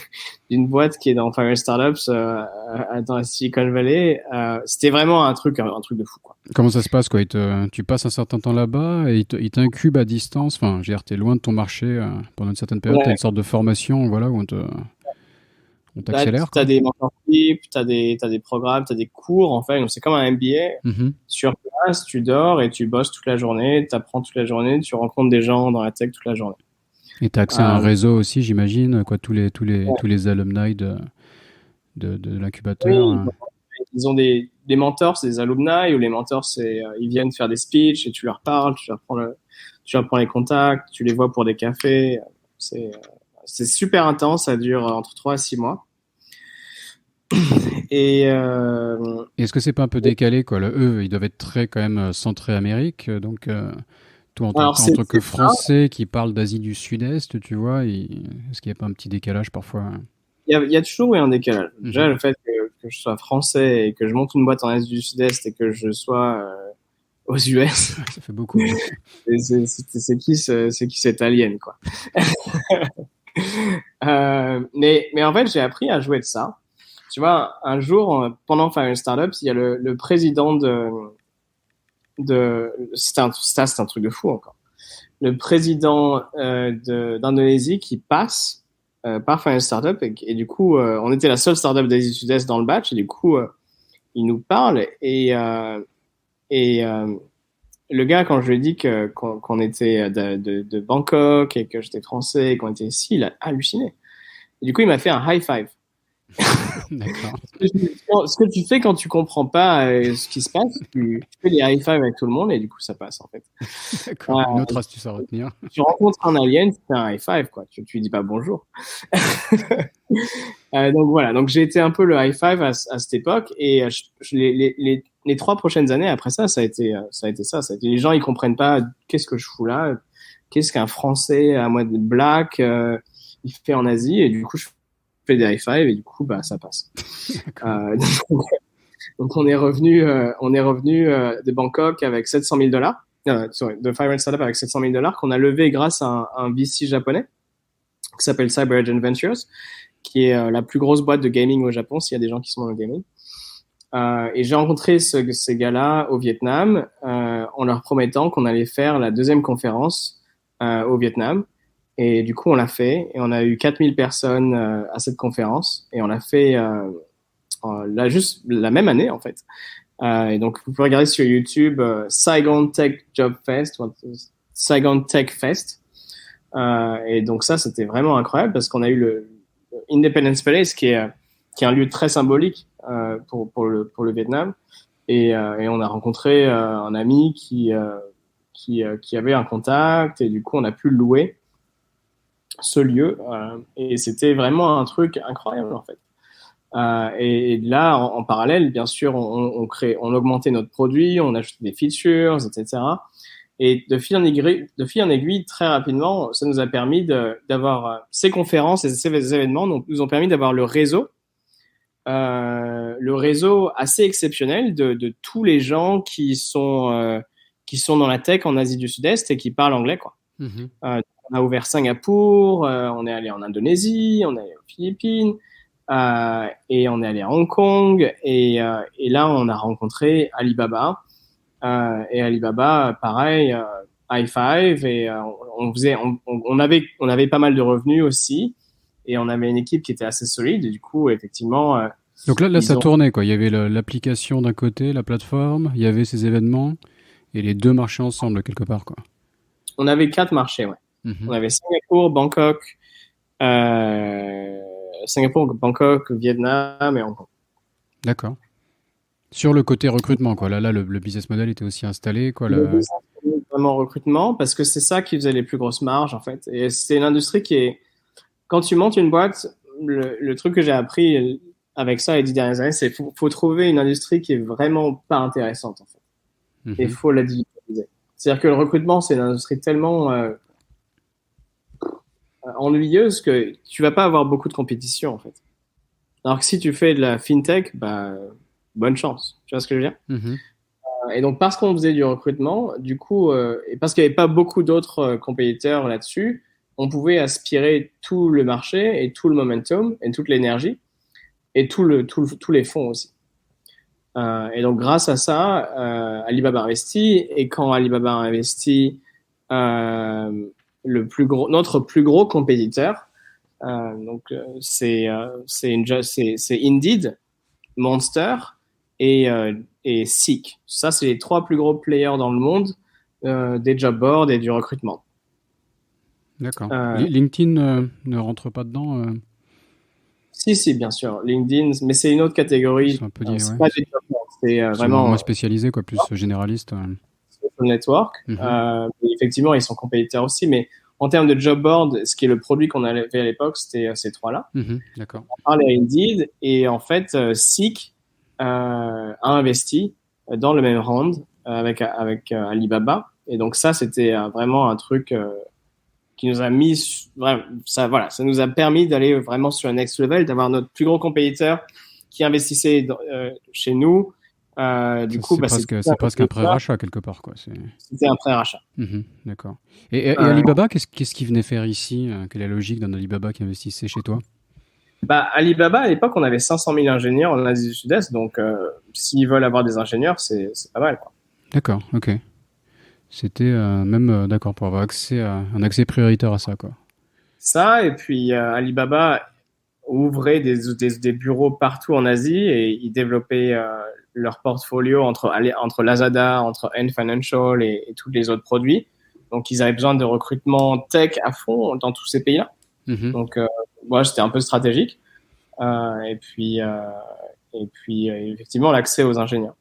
boîte qui est dans Fire Startups dans la Silicon Valley. C'était vraiment un truc de fou, quoi. Comment ça se passe, quoi? Tu passes un certain temps là-bas et ils t'incubent à distance. Enfin, je veux dire, t'es loin de ton marché pendant une certaine période. T'as une sorte de formation, voilà, où on t'accélère. T'as des mentorships, t'as des programmes, t'as des cours, en fait. Donc, c'est comme un MBA. Sur place, tu dors et tu bosses toute la journée, t'apprends toute la journée, tu rencontres des gens dans la tech toute la journée. Et t'as accès à un réseau aussi, j'imagine, quoi, tous les alumni de l'incubateur. Oui, ils ont des mentors, c'est des alumni, ou les mentors, ils viennent faire des speeches et tu leur parles, tu leur prends tu leur prends les contacts, tu les vois pour des cafés. C'est super intense, ça dure entre 3 à 6 mois. Et Est-ce que c'est pas un peu décalé, quoi? Eux, ils doivent être très quand même centrés Amérique, donc toi, alors en tant que ça. Français qui parle d'Asie du Sud-Est, tu vois, est-ce qu'il n'y a pas un petit décalage parfois? Il y a toujours eu un décalage. Déjà, Mhm. le fait que je sois français et que je monte une boîte en Asie du Sud-Est et que je sois aux US, Ça fait beaucoup. Ouais. c'est qui cette alien, quoi. Mais en fait, j'ai appris à jouer de ça. Tu vois, un jour, pendant Fire Startups, il y a le président c'était un truc de fou encore. Le président d'Indonésie qui passe par Fire Startup et du coup, on était la seule startup d'Asie du Sud-Est dans le batch et du coup, il nous parle et le gars, quand je lui ai dit qu'on était de Bangkok et que j'étais français et qu'on était ici, il a halluciné. Et du coup, il m'a fait un high five. D'accord. Ce que tu fais quand tu comprends pas ce qui se passe, tu fais des high five avec tout le monde et du coup, ça passe en fait. D'accord. Une autre astuce à retenir. Tu rencontres un alien, tu fais un high five, quoi. Tu lui dis pas bonjour. Donc voilà, donc j'ai été un peu le high five à cette époque et les 3 prochaines années après ça, ça a été ça. Les gens, ils comprennent pas qu'est-ce que je fous là, qu'est-ce qu'un Français à moi de black il fait en Asie et du coup je fais des high five et du coup bah ça passe. Euh, donc on est revenu de Bangkok avec $700,000, de Fire Startup avec $700,000 qu'on a levé grâce à un VC japonais qui s'appelle CyberAgent Ventures, qui est la plus grosse boîte de gaming au Japon, s'il y a des gens qui sont dans le gaming. Et j'ai rencontré ces gars-là au Vietnam en leur promettant qu'on allait faire la deuxième conférence au Vietnam. Et du coup, on l'a fait. Et on a eu 4000 personnes à cette conférence. Et on l'a fait là, juste la même année, en fait. Et donc, vous pouvez regarder sur YouTube Saigon Tech Job Fest, Saigon Tech Fest. Et donc ça, c'était vraiment incroyable parce qu'on a eu le Independence Palace qui est un lieu très symbolique pour le Vietnam. Et on a rencontré un ami qui avait un contact et du coup, on a pu louer ce lieu. Et c'était vraiment un truc incroyable en fait. Et là, en parallèle, bien sûr, on augmentait notre produit, on ajoutait des features, etc. Et de fil en aiguille, très rapidement, ça nous a permis d'avoir ces conférences et ces événements nous ont permis d'avoir le réseau assez exceptionnel de tous les gens qui sont dans la tech en Asie du Sud-Est et qui parlent anglais, quoi. Mhm. On a ouvert Singapour, on est allé en Indonésie, on est allé aux Philippines. Et on est allé à Hong Kong et là on a rencontré Alibaba et Alibaba pareil high five et on avait pas mal de revenus aussi et on avait une équipe qui était assez solide et du coup effectivement Donc là ça tournait, quoi. Il y avait l'application d'un côté, la plateforme, il y avait ces événements et les deux marchaient ensemble quelque part, quoi. On avait 4 marchés, ouais. Mhm. On avait Singapour, Bangkok, Vietnam et Hong Kong. D'accord. Sur le côté recrutement, quoi. Là le business model était aussi installé, quoi. Vraiment recrutement parce que c'est ça qui faisait les plus grosses marges en fait. Et c'est une industrie qui est, quand tu montes une boîte, le truc que j'ai appris avec ça les 10 dernières années, c'est faut trouver une industrie qui est vraiment pas intéressante en fait. Mhm. Et faut la digitaliser. C'est-à-dire que le recrutement, c'est une industrie tellement ennuyeuse que tu vas pas avoir beaucoup de compétition en fait. Alors que si tu fais de la fintech, bah bonne chance. Tu vois ce que je veux dire? Mhm. Et donc, parce qu'on faisait du recrutement, du coup, et parce qu'il n'y avait pas beaucoup d'autres compétiteurs là-dessus, on pouvait aspirer tout le marché et tout le momentum et toute l'énergie et tous les fonds aussi. Et donc, grâce à ça, Alibaba investit. Et quand Alibaba investit, notre plus gros compétiteur, c'est Indeed, Monster et Seek. Ça, c'est les 3 plus gros players dans le monde des job boards et du recrutement. D'accord. LinkedIn ne rentre pas dedans Si, bien sûr. LinkedIn, mais c'est une autre Ils catégorie. sont un peu C'est ouais. pas des job boards, c'est Ils sont vraiment moins spécialisés, quoi, plus généralistes. social network. Mais effectivement, ils sont compétiteurs aussi. Mais en termes de job board, ce qui est le produit qu'on avait à l'époque, c'était ces trois-là. D'accord. On parlait à Indeed et en fait, Seek a investi dans le même round avec Alibaba. Et donc ça, c'était vraiment un truc qui nous a mis, ça nous a permis d'aller vraiment sur un next level, d'avoir notre plus gros compétiteur qui investissait chez nous. Du coup, c'est presque un pré-rachat quelque part, quoi. C'était un pré-rachat. D'accord. Et Alibaba, qu'est-ce qu'il venait faire ici? Quelle est la logique d'un Alibaba qui investissait chez toi? Alibaba, à l'époque, on avait 500 000 ingénieurs en Asie du Sud-Est, donc s'ils veulent avoir des ingénieurs, c'est pas mal, quoi. D'accord, ok. C'était même, d'accord, pour avoir un accès prioritaire à ça, quoi. Ça, et puis Alibaba ouvrait des bureaux partout en Asie et ils développaient leur portfolio entre Lazada, entre Ant Financial et tous les autres produits. Donc, ils avaient besoin de recrutement tech à fond dans tous ces pays-là. Donc, c'était un peu stratégique. Et puis, effectivement, l'accès aux ingénieurs.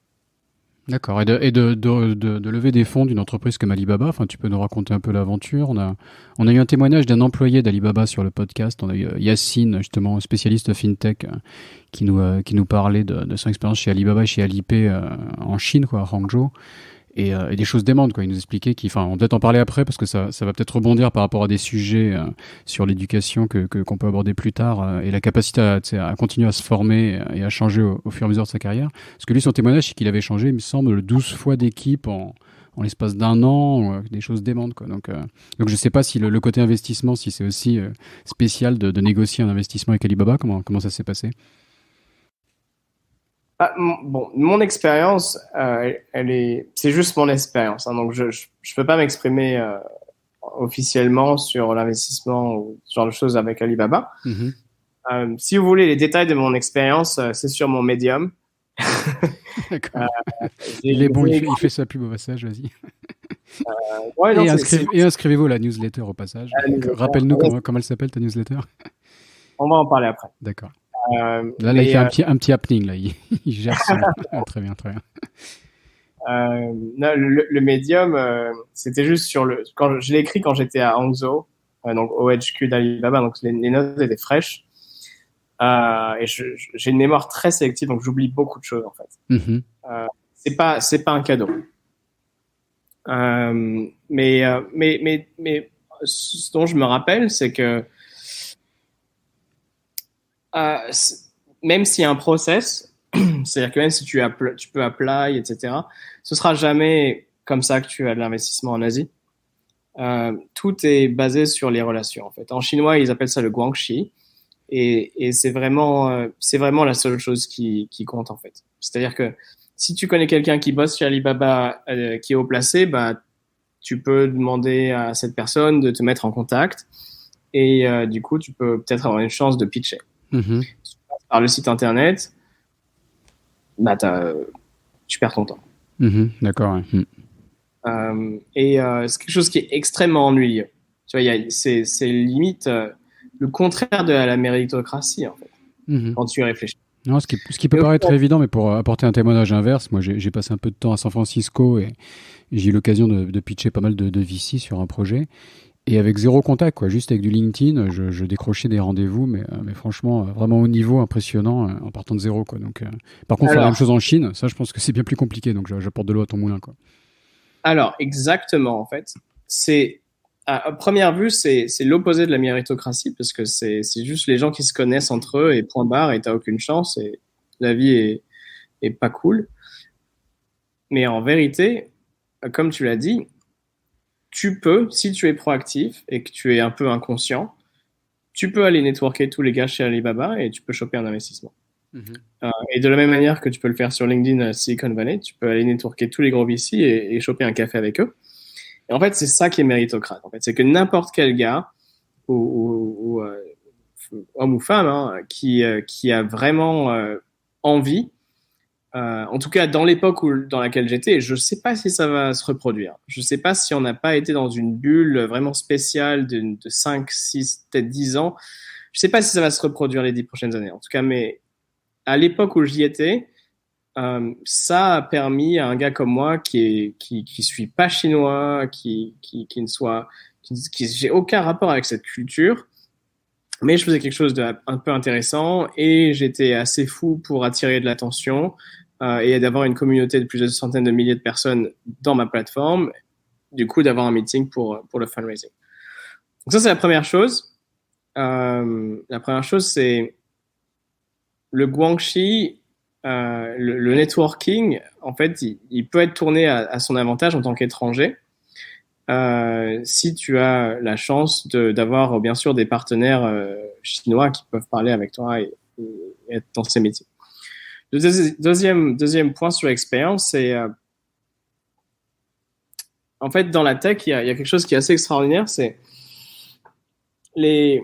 D'accord. Et de lever des fonds d'une entreprise comme Alibaba, enfin, tu peux nous raconter un peu l'aventure. On a eu un témoignage d'un employé d'Alibaba sur le podcast. On a eu Yacine, justement, spécialiste fintech, qui nous parlait de son expérience chez Alibaba et chez Alipay en Chine, quoi, à Hangzhou. Et des choses démentes, quoi. Il nous expliquait on va peut-être en parler après parce que ça va peut-être rebondir par rapport à des sujets sur l'éducation qu'on peut aborder plus tard et la capacité à continuer à se former et à changer au fur et à mesure de sa carrière. Parce que lui, son témoignage, c'est qu'il avait changé, il me semble, 12 fois d'équipe en l'espace d'un an, des choses démentes, quoi. Donc je sais pas si le côté investissement, si c'est aussi spécial de négocier un investissement avec Alibaba, comment ça s'est passé? Mon expérience, c'est juste mon expérience, hein, donc je peux pas m'exprimer officiellement sur l'investissement ou ce genre de choses avec Alibaba. Si vous voulez les détails de mon expérience, c'est sur mon Medium. D'accord. Il est bon, il fait sa pub au passage, vas-y. Et inscrivez-vous à la newsletter au passage. Rappelle-nous comment elle s'appelle ta newsletter. On va en parler après. D'accord. Là, il fait un petit happening, là. Il gère ça. Très bien, très bien. Non, le Medium, c'était juste quand je l'ai écrit quand j'étais à Hangzhou, donc au HQ d'Alibaba, donc les notes étaient fraîches. Et j'ai une mémoire très sélective, donc j'oublie beaucoup de choses en fait. C'est pas un cadeau. Mais ce dont je me rappelle, c'est que même s'il y a un process, c'est-à-dire que même si tu peux apply, etc., ce sera jamais comme ça que tu as de l'investissement en Asie. Tout est basé sur les relations en fait. En chinois, ils appellent ça le guangxi. Et c'est vraiment la seule chose qui compte en fait. C'est-à-dire que si tu connais quelqu'un qui bosse chez Alibaba, qui est haut placé, tu peux demander à cette personne de te mettre en contact et du coup, tu peux peut-être avoir une chance de pitcher. Si tu passes par le site internet, tu perds ton temps. D'accord. Ouais. Et c'est quelque chose qui est extrêmement ennuyeux. Tu vois, c'est limite le contraire de la méritocratie, en fait, quand tu y réfléchis. Non, ce qui peut paraître évident, mais pour apporter un témoignage inverse, moi j'ai passé un peu de temps à San Francisco et j'ai eu l'occasion de pitcher pas mal de VC sur un projet. Et avec zéro contact, quoi, juste avec du LinkedIn, je décrochais des rendez-vous, mais franchement, vraiment haut niveau, impressionnant, en partant de zéro, quoi. Donc, par contre, faire la même chose en Chine, ça, je pense que c'est bien plus compliqué. Donc, j'apporte de l'eau à ton moulin, quoi. Alors, exactement, en fait. À première vue, c'est l'opposé de la méritocratie, parce que c'est juste les gens qui se connaissent entre eux et point barre, et t'as aucune chance, et la vie est pas cool. Mais en vérité, comme tu l'as dit, tu peux, si tu es proactif et que tu es un peu inconscient, tu peux aller networker tous les gars chez Alibaba et tu peux choper un investissement. Et de la même manière que tu peux le faire sur LinkedIn Silicon Valley, tu peux aller networker tous les gros VC et choper un café avec eux. Et en fait, c'est ça qui est méritocrate. En fait, c'est que n'importe quel gars ou homme ou femme qui a vraiment envie, en tout cas dans l'époque dans laquelle j'étais, je ne sais pas si ça va se reproduire. Je ne sais pas si on n'a pas été dans une bulle vraiment spéciale de 5, 6, peut-être 10 ans. Je ne sais pas si ça va se reproduire les 10 prochaines années. En tout cas, mais à l'époque où j'y étais, Ça a permis à un gars comme moi qui suis pas chinois, qui j'ai aucun rapport avec cette culture, mais je faisais quelque chose de un peu intéressant et j'étais assez fou pour attirer de l'attention et d'avoir une communauté de plusieurs centaines de milliers de personnes dans ma plateforme, du coup d'avoir un meeting pour le fundraising. Donc ça, c'est la première chose. La première chose, c'est le guanxi, le networking, en fait, il peut être tourné à son avantage en tant qu'étranger. Si tu as la chance d'avoir bien sûr des partenaires chinois qui peuvent parler avec toi et être dans ces métiers. Le deuxième point sur l'expérience, c'est en fait dans la tech, il y a quelque chose qui est assez extraordinaire, c'est les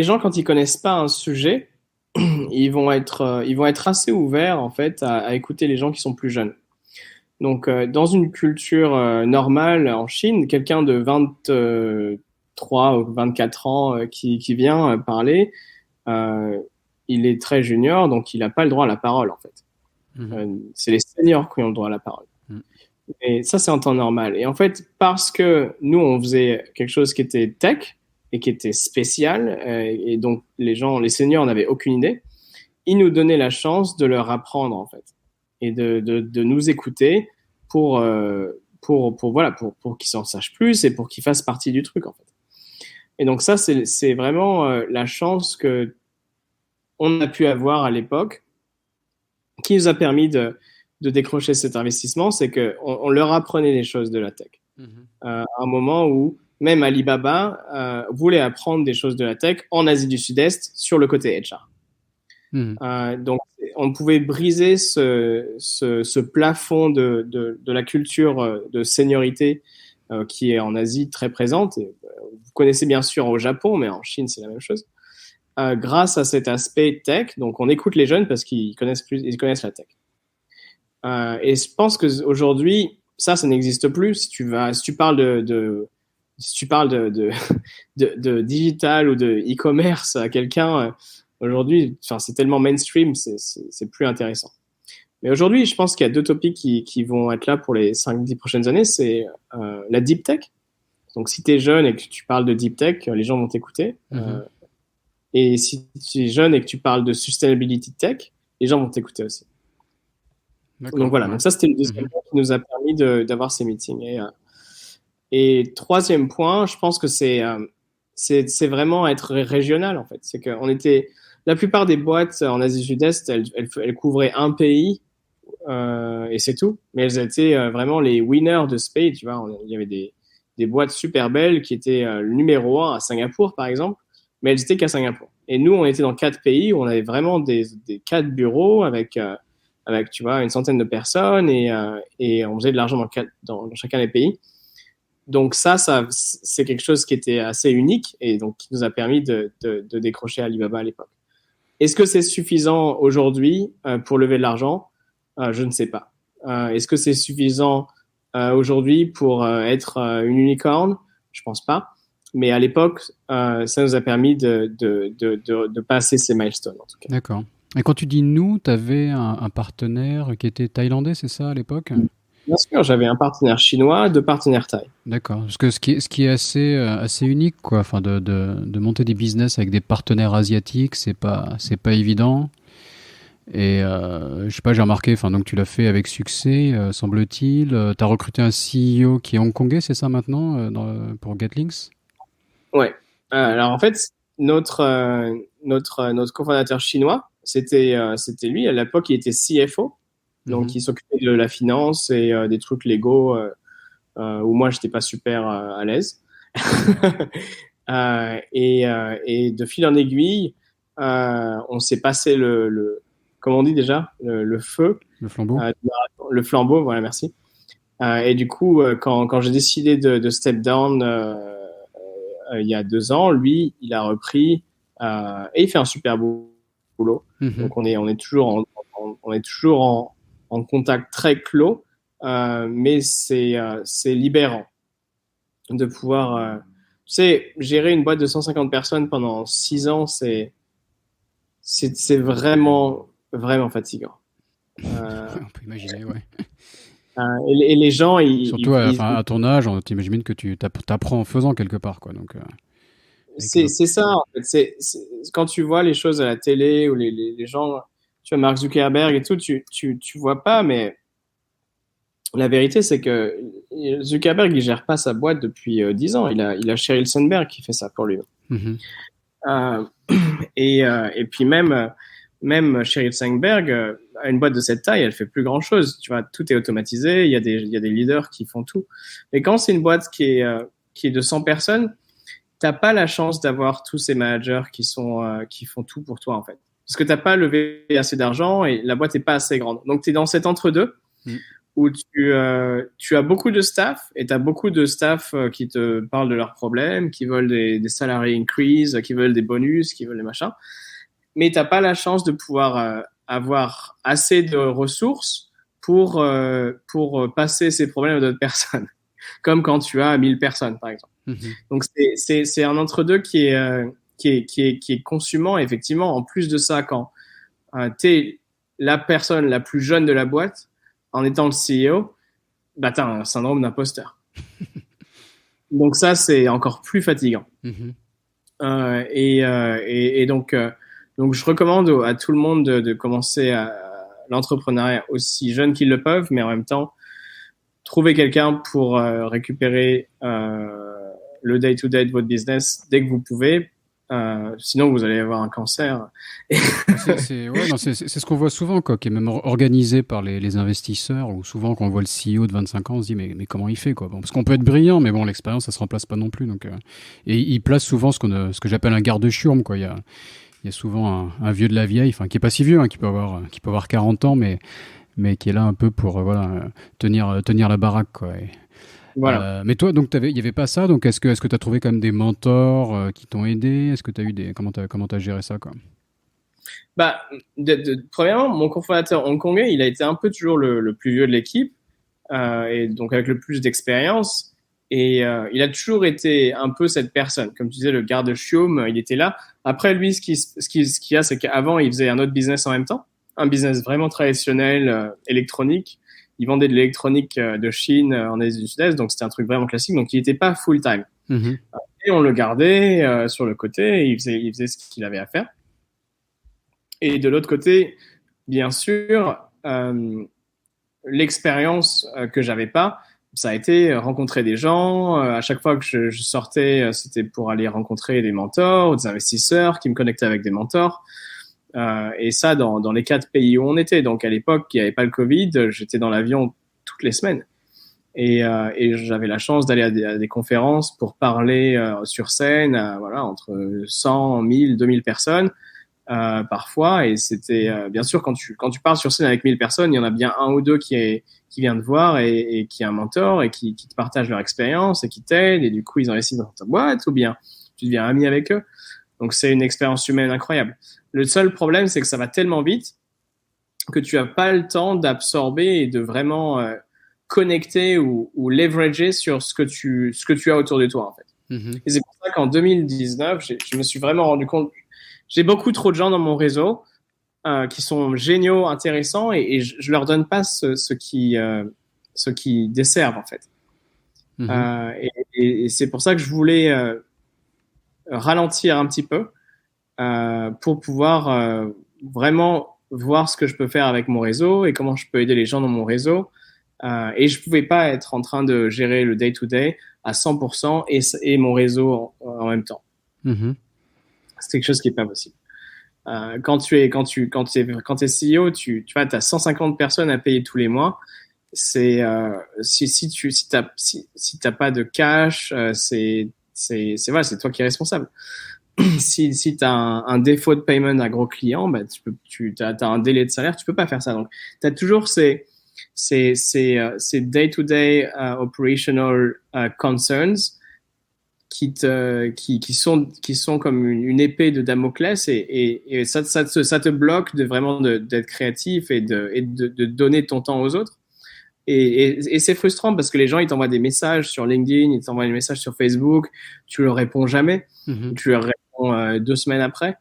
gens quand ils connaissent pas un sujet, ils vont être assez ouverts en fait à écouter les gens qui sont plus jeunes. Donc, dans une culture normale en Chine, quelqu'un de 23 ou 24 ans qui vient parler, il est très junior, donc il n'a pas le droit à la parole, en fait. C'est les seniors qui ont le droit à la parole. Et ça, c'est en temps normal. Et en fait, parce que nous, on faisait quelque chose qui était tech et qui était spécial, et donc les seniors n'avaient aucune idée, ils nous donnaient la chance de leur apprendre, en fait, et de nous écouter pour qu'ils s'en sachent plus et pour qu'ils fassent partie du truc, en fait. Et donc ça, c'est vraiment la chance que on a pu avoir à l'époque qui nous a permis de décrocher cet investissement, c'est qu'on leur apprenait les choses de la tech. À un moment où même Alibaba voulait apprendre des choses de la tech en Asie du Sud-Est sur le côté HR. Donc, on pouvait briser ce plafond de la culture de seniorité qui est en Asie très présente. Et, vous connaissez bien sûr au Japon, mais en Chine, c'est la même chose. Grâce à cet aspect tech, donc on écoute les jeunes parce qu'ils connaissent la tech. Et je pense qu'aujourd'hui, ça n'existe plus. Si tu parles de digital ou de e-commerce à quelqu'un, aujourd'hui, c'est tellement mainstream, c'est plus intéressant. Mais aujourd'hui, je pense qu'il y a deux topics qui vont être là pour les 5-10 prochaines années. C'est la deep tech. Donc, si tu es jeune et que tu parles de deep tech, les gens vont t'écouter. Et si tu es jeune et que tu parles de sustainability tech, les gens vont t'écouter aussi. Donc voilà, donc ça c'était le deuxième point qui nous a permis d'avoir ces meetings. Et troisième point, je pense que c'est vraiment être régional en fait. C'est qu'on était, la plupart des boîtes en Asie du Sud-Est, elles couvraient un pays et c'est tout. Mais elles étaient vraiment les winners de ce pays, tu vois. Il y avait des boîtes super belles qui étaient le numéro 1 à Singapour par exemple, mais elles étaient qu'à Singapour. Et nous, on était dans 4 pays où on avait vraiment des 4 bureaux avec tu vois, une centaine de personnes et on faisait de l'argent dans chacun des pays. Donc ça, c'est quelque chose qui était assez unique et donc qui nous a permis de décrocher Alibaba à l'époque. Est-ce que c'est suffisant aujourd'hui pour lever de l'argent? Je ne sais pas. Est-ce que c'est suffisant aujourd'hui pour être une unicorn? Je pense pas. Mais à l'époque, ça nous a permis de passer ces milestones en tout cas. D'accord. Et quand tu dis nous, tu avais un partenaire qui était thaïlandais, c'est ça à l'époque? Bien sûr, j'avais un partenaire chinois, 2 partenaires thaï. D'accord. Parce que ce qui est assez unique, quoi, enfin de monter des business avec des partenaires asiatiques, c'est pas évident. Et je sais pas, j'ai remarqué, enfin donc tu l'as fait avec succès, semble-t-il. Tu as recruté un CEO qui est hongkongais, c'est ça maintenant, pour Getlinks? Ouais. Alors en fait, notre cofondateur chinois, c'était lui. À l'époque, il était CFO, donc il s'occupait de la finance et des trucs légaux où moi j'étais pas super à l'aise. Et de fil en aiguille, on s'est passé comment on dit déjà, le feu, le flambeau, le flambeau. Voilà, merci. Et du coup, quand j'ai décidé de step down il y a 2 ans, lui, il a repris et il fait un super boulot. Donc on est toujours en contact très clos, mais c'est libérant de pouvoir, tu sais, gérer une boîte de 150 personnes pendant 6 ans, c'est vraiment, vraiment fatigant. On peut imaginer, ouais. Et les gens, Surtout à ton âge, t'imagines que tu t'apprends en faisant quelque part, quoi. Donc, c'est ça, en fait. Quand tu vois les choses à la télé ou les gens, tu vois, Mark Zuckerberg et tout, tu vois pas, mais la vérité, c'est que Zuckerberg, il gère pas sa boîte depuis 10 ans. Il a Sheryl Sandberg qui fait ça pour lui. mhm, Euh, et puis même Sheryl Sandberg a une boîte de cette taille, elle fait plus grand chose. Tu vois, tout est automatisé. Il y a des leaders qui font tout. Mais quand c'est une boîte qui est de 100 personnes, t'as pas la chance d'avoir tous ces managers qui font tout pour toi en fait. Parce que t'as pas levé assez d'argent et la boîte est pas assez grande. Donc tu es dans cet entre-deux mm, où tu as beaucoup de staff et tu as beaucoup de staff qui te parlent de leurs problèmes, qui veulent des salary increase, qui veulent des bonus, qui veulent des machins. Mais tu n'as pas la chance de pouvoir avoir assez de ressources pour passer ces problèmes à d'autres personnes. Comme quand tu as 1000 personnes, par exemple. mhm. Donc, c'est un entre-deux qui est consumant. Effectivement, en plus de ça, quand tu es la personne la plus jeune de la boîte, en étant le CEO, bah, tu as un syndrome d'imposteur. Donc ça, c'est encore plus fatigant. Mhm. Et donc, je recommande à tout le monde de commencer l'entrepreneuriat aussi jeune qu'ils le peuvent, mais en même temps, trouver quelqu'un pour récupérer le day-to-day de votre business dès que vous pouvez. Sinon, vous allez avoir un cancer. Ouais, non, c'est ce qu'on voit souvent, quoi, qui est même organisé par les investisseurs, ou souvent quand on voit le CEO de 25 ans, on se dit mais comment il fait, quoi. Bon, parce qu'on peut être brillant, mais bon, l'expérience, ça se remplace pas non plus. Donc, et il place souvent ce que j'appelle un garde-chiourme, quoi. Il y a souvent un vieux de la vieille, enfin qui est pas si vieux, hein, qui peut avoir 40 ans, mais qui est là un peu pour voilà, tenir la baraque, quoi. Voilà. Mais toi, donc, il n'y avait pas ça. Donc, est-ce que tu as trouvé quand même des mentors qui t'ont aidé? Est-ce que tu as eu comment t'as géré ça, quoi? Bah, premièrement, mon cofondateur hongkongais, il a été un peu toujours le plus vieux de l'équipe, et donc avec le plus d'expérience. Et il a toujours été un peu cette personne. Comme tu disais, le garde-chiourme, il était là. Après, lui, ce qu'il y a, c'est qu'avant, il faisait un autre business en même temps. Un business vraiment traditionnel, électronique. Il vendait de l'électronique de Chine en Asie du Sud-Est, donc c'était un truc vraiment classique. Donc il n'était pas full-time. Mhm. Et on le gardait sur le côté, et il faisait ce qu'il avait à faire. Et de l'autre côté, bien sûr, l'expérience que j'avais pas, ça a été rencontrer des gens. À chaque fois que je sortais, c'était pour aller rencontrer des mentors, des investisseurs qui me connectaient avec des mentors. Et ça, dans les 4 pays où on était. Donc, à l'époque, il n'y avait pas le Covid. J'étais dans l'avion toutes les semaines. Et j'avais la chance d'aller à des conférences pour parler sur scène, voilà, entre 100, 1000, 2000 personnes. Parfois, et c'était bien sûr quand tu parles sur scène avec 1000 personnes, il y en a bien un ou deux qui vient te voir et qui est un mentor et qui te partage leur expérience et qui t'aide, et du coup ils investissent dans ta boîte, ou bien tu deviens ami avec eux. Donc c'est une expérience humaine incroyable. Le seul problème, c'est que ça va tellement vite que tu n'as pas le temps d'absorber et de vraiment connecter ou leverager sur ce que tu as autour de toi, en fait. Mhm. Et c'est pour ça qu'en 2019, je me suis vraiment rendu compte. J'ai beaucoup trop de gens dans mon réseau qui sont géniaux, intéressants, et je leur donne pas ce qui desservent, en fait. Mhm. Et c'est pour ça que je voulais ralentir un petit peu pour pouvoir vraiment voir ce que je peux faire avec mon réseau et comment je peux aider les gens dans mon réseau. Et je pouvais pas être en train de gérer le day-to-day à 100% et mon réseau en même temps. Mhm. C'est quelque chose qui est pas possible. Quand tu es CEO, tu vois, t'as 150 personnes à payer tous les mois. C'est si t'as pas de cash, voilà, c'est toi qui es responsable. Si t'as un défaut de paiement à gros client, bah t'as un délai de salaire, tu peux pas faire ça. Donc t'as toujours ces day-to-day operational concerns qui sont comme une épée de Damoclès, et ça te bloque vraiment d'être créatif et de donner ton temps aux autres. Et c'est frustrant parce que les gens, ils t'envoient des messages sur LinkedIn, ils t'envoient des messages sur Facebook, tu leur réponds jamais, Mhm. tu leur réponds 2 semaines après,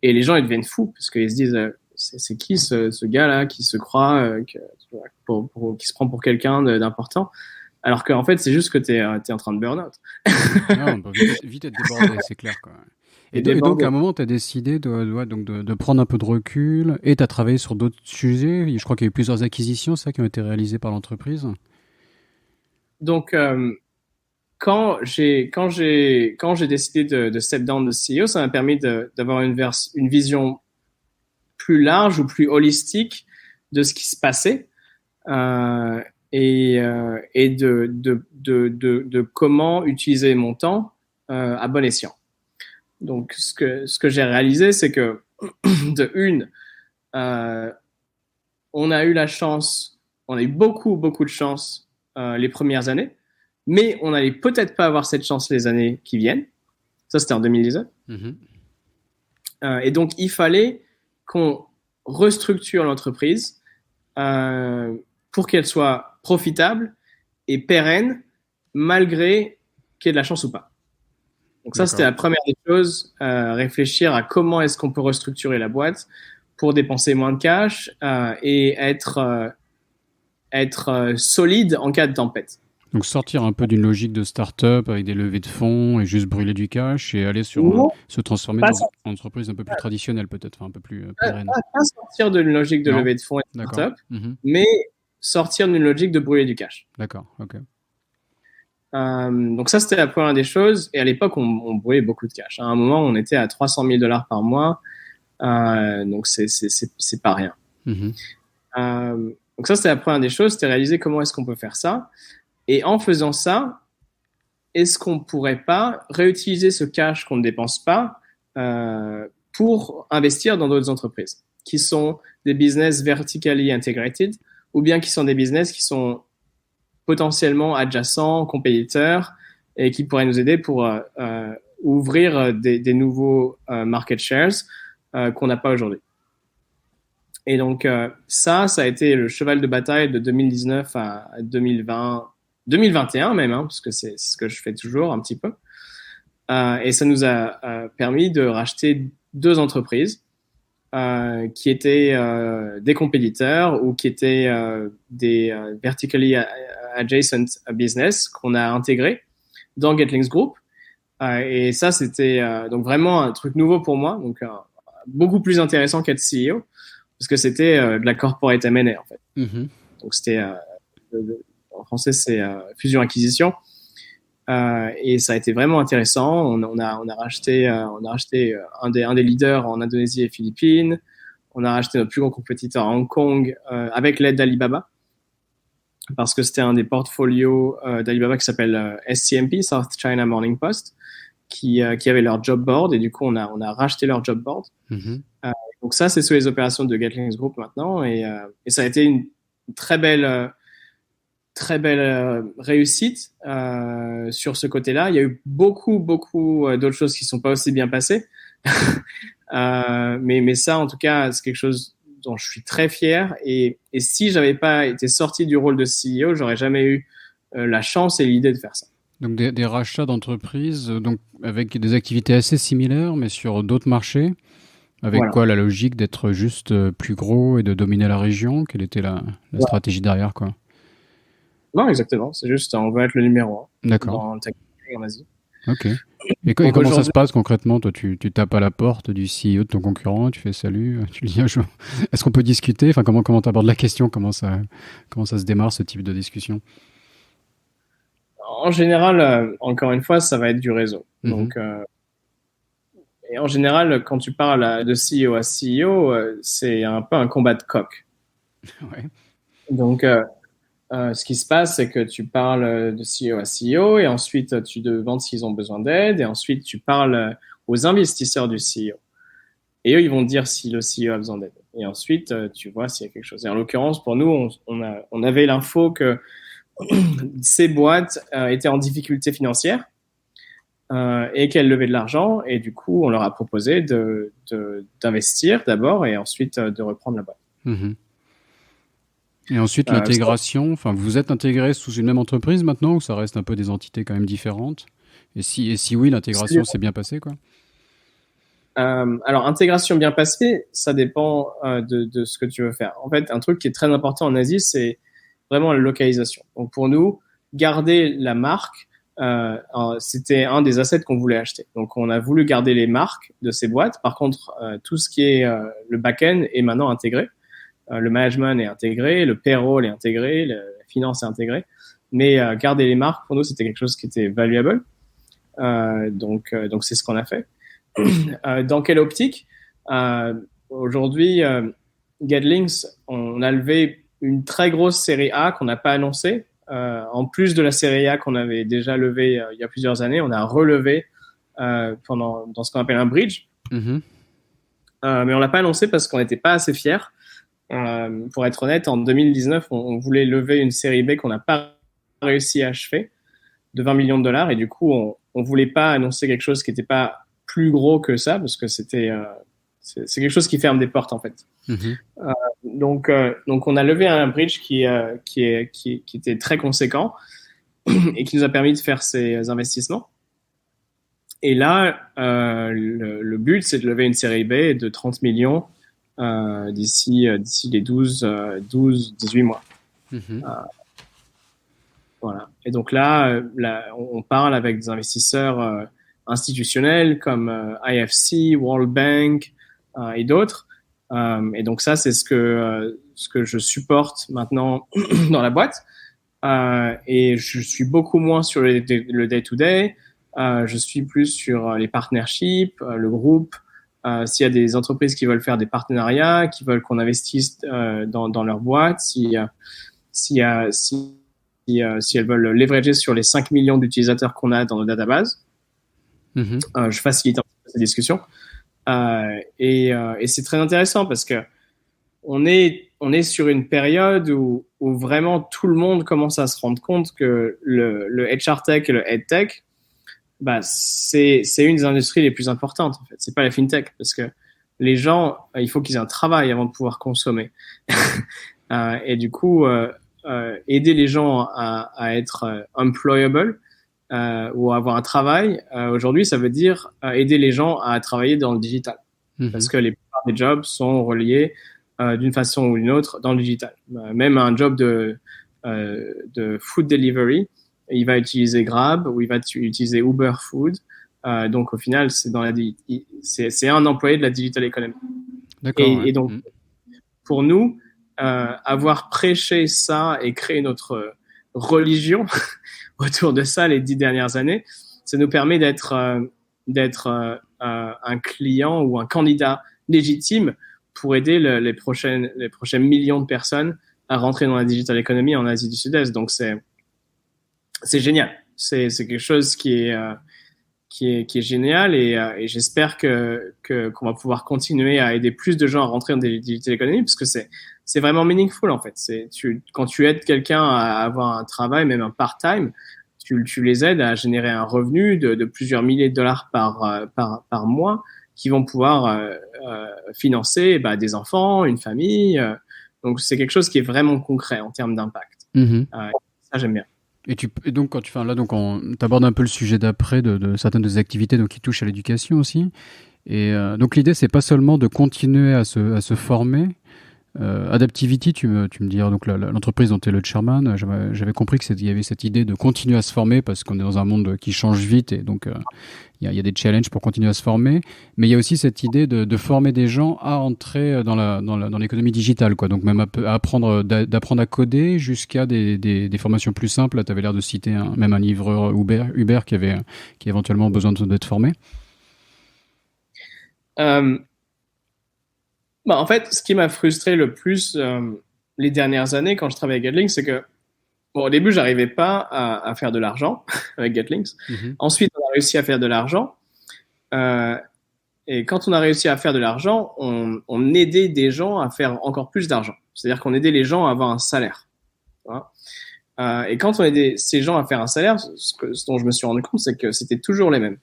et les gens, ils deviennent fous parce qu'ils se disent c'est qui ce gars-là qui se croit, qui se prend pour quelqu'un d'important, alors qu'en fait, c'est juste que tu es en train de burn-out. Non, on peut vite être débordé, c'est clair, quoi. Et donc, à un moment, tu as décidé de prendre un peu de recul et tu as travaillé sur d'autres sujets. Je crois qu'il y a eu plusieurs acquisitions, ça, qui ont été réalisées par l'entreprise. Donc, quand j'ai décidé de step down de CEO, ça m'a permis d'avoir une vision plus large ou plus holistique de ce qui se passait et de comment utiliser mon temps à bon escient. Donc, ce que j'ai réalisé, c'est que on a eu la chance, on a eu beaucoup de chance les premières années, mais on n'allait peut-être pas avoir cette chance les années qui viennent. Ça, c'était en 2019. Et donc, il fallait qu'on restructure l'entreprise pour qu'elle soit profitable et pérenne, malgré qu'il y ait de la chance ou pas. Donc ça, c'était la première des choses, réfléchir à comment est-ce qu'on peut restructurer la boîte pour dépenser moins de cash et être solide en cas de tempête. Donc sortir un peu d'une logique de start-up avec des levées de fonds et juste brûler du cash et aller se transformer dans une entreprise un peu plus traditionnelle peut-être, enfin un peu plus pérenne. Pas sortir d'une logique de levée de fonds et de start-up, mais sortir d'une logique de brûler du cash. D'accord, ok. Donc ça, c'était la première des choses. Et à l'époque, on brûlait beaucoup de cash. À un moment, on était à $300 000 par mois. Donc c'est pas rien. Donc ça, c'était la première des choses. C'était réaliser comment est-ce qu'on peut faire ça. Et en faisant ça, est-ce qu'on pourrait pas réutiliser ce cash qu'on ne dépense pas pour investir dans d'autres entreprises qui sont des business vertically integrated ou bien qui sont des business qui sont potentiellement adjacents, compétiteurs et qui pourraient nous aider pour ouvrir des nouveaux market shares qu'on n'a pas aujourd'hui. Et donc ça a été le cheval de bataille de 2019 à 2020, 2021 même, parce que c'est ce que je fais toujours un petit peu. Et ça nous a permis de racheter 2 entreprises qui étaient des compétiteurs ou qui étaient des vertically adjacent business qu'on a intégrés dans Getlings Group. Et ça, c'était donc vraiment un truc nouveau pour moi, donc beaucoup plus intéressant qu'être CEO, parce que c'était de la corporate M&A en fait. Donc c'était, en français, c'est fusion-acquisition. Et ça a été vraiment intéressant. On a racheté un des leaders en Indonésie et Philippines. On a racheté notre plus grand compétiteur à Hong Kong avec l'aide d'Alibaba, parce que c'était un des portfolios d'Alibaba qui s'appelle SCMP, South China Morning Post, qui avait leur job board, et du coup on a racheté leur job board. Donc ça, c'est sous les opérations de Getlings Group maintenant, et ça a été une très belle réussite sur ce côté-là. Il y a eu beaucoup d'autres choses qui ne sont pas aussi bien passées. Mais ça, en tout cas, c'est quelque chose dont je suis très fier. Et si je n'avais pas été sorti du rôle de CEO, je n'aurais jamais eu la chance et l'idée de faire ça. Donc des rachats d'entreprises donc avec des activités assez similaires, mais sur d'autres marchés. Avec quoi, la logique d'être juste plus gros et de dominer la région? Quelle était la stratégie derrière, quoi? Non, exactement. C'est juste, on veut être le numéro 1 dans le technologie en Asie. Ok. Et comment ça se passe concrètement? Toi, tu tapes à la porte du CEO de ton concurrent, tu fais salut, tu lui dis est-ce qu'on peut discuter? Enfin, comment t'abordes la question? Comment ça se démarre, ce type de discussion? En général, encore une fois, ça va être du réseau. Donc, et en général, quand tu parles de CEO à CEO, c'est un peu un combat de coq. Ouais. Donc, ce qui se passe, c'est que tu parles de CEO à CEO et ensuite tu demandes s'ils ont besoin d'aide et ensuite tu parles aux investisseurs du CEO. Et eux, ils vont te dire si le CEO a besoin d'aide. Et ensuite, tu vois s'il y a quelque chose. Et en l'occurrence, pour nous, on avait l'info que ces boîtes étaient en difficulté financière et qu'elles levaient de l'argent. Et du coup, on leur a proposé d'investir d'abord et ensuite de reprendre la boîte. Et ensuite, l'intégration, enfin, vous êtes intégrés sous une même entreprise maintenant ou ça reste un peu des entités quand même différentes? Et si oui, l'intégration s'est bien passée, quoi? Alors, intégration bien passée, ça dépend de ce que tu veux faire. En fait, un truc qui est très important en Asie, c'est vraiment la localisation. Donc, pour nous, garder la marque, c'était un des assets qu'on voulait acheter. Donc, on a voulu garder les marques de ces boîtes. Par contre, tout ce qui est le back-end est maintenant intégré. Le management est intégré, le payroll est intégré, la finance est intégrée. Mais garder les marques, pour nous, c'était quelque chose qui était valuable. Donc, c'est ce qu'on a fait. Dans quelle optique? Aujourd'hui, Getlings, on a levé une très grosse série A qu'on n'a pas annoncée. En plus de la série A qu'on avait déjà levée il y a plusieurs années, on a relevé dans ce qu'on appelle un bridge. Mm-hmm. Mais on l'a pas annoncé parce qu'on n'était pas assez fiers. Pour être honnête, en 2019, on voulait lever une série B qu'on n'a pas réussi à achever de 20 millions de dollars. Et du coup, on voulait pas annoncer quelque chose qui n'était pas plus gros que ça parce que c'est quelque chose qui ferme des portes en fait. Mm-hmm. Donc on a levé un bridge qui était très conséquent et qui nous a permis de faire ces investissements. Et là, le but, c'est de lever une série B de 30 millions d'ici les 18 mois. Mm-hmm. Voilà. Et donc là, on parle avec des investisseurs institutionnels comme IFC, World Bank et d'autres. Et donc ça, c'est ce que je supporte maintenant dans la boîte. Et je suis beaucoup moins sur le day-to-day. Je suis plus sur les partnerships, le groupe. S'il y a des entreprises qui veulent faire des partenariats, qui veulent qu'on investisse dans leur boîte, si elles veulent leverager sur les 5 millions d'utilisateurs qu'on a dans nos databases. Mm-hmm. Je facilite un peu ces discussions. Et c'est très intéressant parce que on est sur une période où vraiment tout le monde commence à se rendre compte que le HR Tech et le Ed Tech, c'est une des industries les plus importantes, en fait. C'est pas la FinTech parce que les gens, il faut qu'ils aient un travail avant de pouvoir consommer. Et du coup, aider les gens à être employable ou avoir un travail, aujourd'hui, ça veut dire aider les gens à travailler dans le digital. Mm-hmm. Parce que les plupart des jobs sont reliés d'une façon ou d'une autre dans le digital. Même un job de food delivery, il va utiliser Grab ou il va utiliser Uber Food. Donc, au final, c'est un employé de la digital economy. D'accord. Et donc, pour nous, avoir prêché ça et créé notre religion autour de ça les 10 dernières années, ça nous permet d'être un client ou un candidat légitime pour aider les prochains millions de personnes à rentrer dans la digital economy en Asie du Sud-Est. Donc, c'est génial. C'est quelque chose qui est génial et j'espère qu'on va pouvoir continuer à aider plus de gens à rentrer dans la digital economy parce que c'est vraiment meaningful en fait. Quand tu aides quelqu'un à avoir un travail, même un part-time, tu les aides à générer un revenu de plusieurs milliers de dollars par mois qui vont pouvoir financer des enfants, une famille. Donc c'est quelque chose qui est vraiment concret en termes d'impact. Mm-hmm. Ça j'aime bien. Et donc quand tu abordes un peu le sujet d'après de certaines des activités qui touchent à l'éducation aussi. Et donc l'idée c'est pas seulement de continuer à se former. Adaptivity, tu me dis, donc l'entreprise dont tu es le chairman, j'avais compris qu'il y avait cette idée de continuer à se former parce qu'on est dans un monde qui change vite et donc il y a des challenges pour continuer à se former, mais il y a aussi cette idée de former des gens à entrer dans l'économie digitale, quoi. Donc même d'apprendre à coder jusqu'à des formations plus simples. Tu avais l'air de citer même un livreur Uber qui a éventuellement besoin d'être formé. En fait, ce qui m'a frustré le plus les dernières années quand je travaillais avec Getlings, c'est que au début, j'arrivais pas à faire de l'argent avec Getlings. Mm-hmm. Ensuite, on a réussi à faire de l'argent. Et quand on a réussi à faire de l'argent, on aidait des gens à faire encore plus d'argent. C'est-à-dire qu'on aidait les gens à avoir un salaire. Et quand on aidait ces gens à faire un salaire, ce dont je me suis rendu compte, c'est que c'était toujours les mêmes.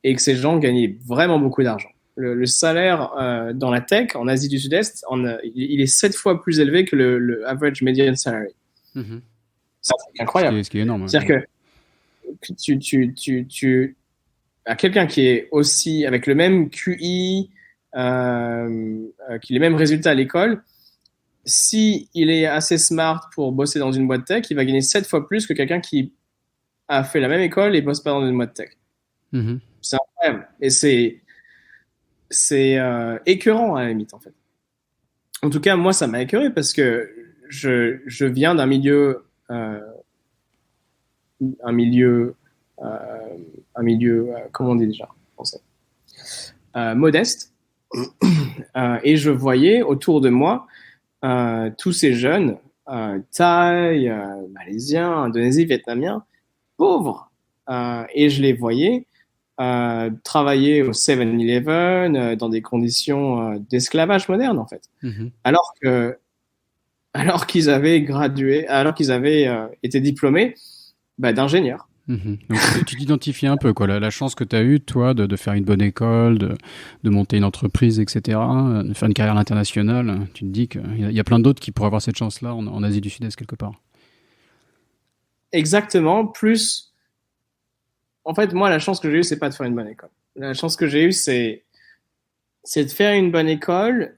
Et que ces gens gagnaient vraiment beaucoup d'argent. Le salaire dans la tech, en Asie du Sud-Est, il est 7 fois plus élevé que le average median salary. Mm-hmm. C'est incroyable. Ce qui est énorme. C'est-à-dire que à quelqu'un qui est aussi avec le même QI, qui a les mêmes résultats à l'école, si il est assez smart pour bosser dans une boîte tech, il va gagner 7 fois plus que quelqu'un qui a fait la même école et bosse pas dans une boîte tech. Mhm. C'est incroyable. Et c'est écœurant à la limite, en fait. En tout cas, moi, ça m'a écœuré parce que je viens d'un milieu, un milieu, comment on dit déjà en français, modeste. Et je voyais autour de moi tous ces jeunes, Thaïs, Malaisiens, Indonésiens, Vietnamiens, pauvres. Et je les voyais travailler au 7-Eleven dans des conditions d'esclavage moderne, en fait. Mhm. Alors que, alors qu'ils avaient gradué, alors qu'ils avaient été diplômés d'ingénieurs. Mhm. Donc tu t'identifies un peu, quoi, la chance que tu as eue, toi, de faire une bonne école, de monter une entreprise, etc., de faire une carrière internationale. Tu te dis qu'il y a plein d'autres qui pourraient avoir cette chance-là en Asie du Sud-Est, quelque part. Exactement. Plus, en fait, moi, la chance que j'ai eue, c'est pas de faire une bonne école. La chance que j'ai eue, c'est de faire une bonne école.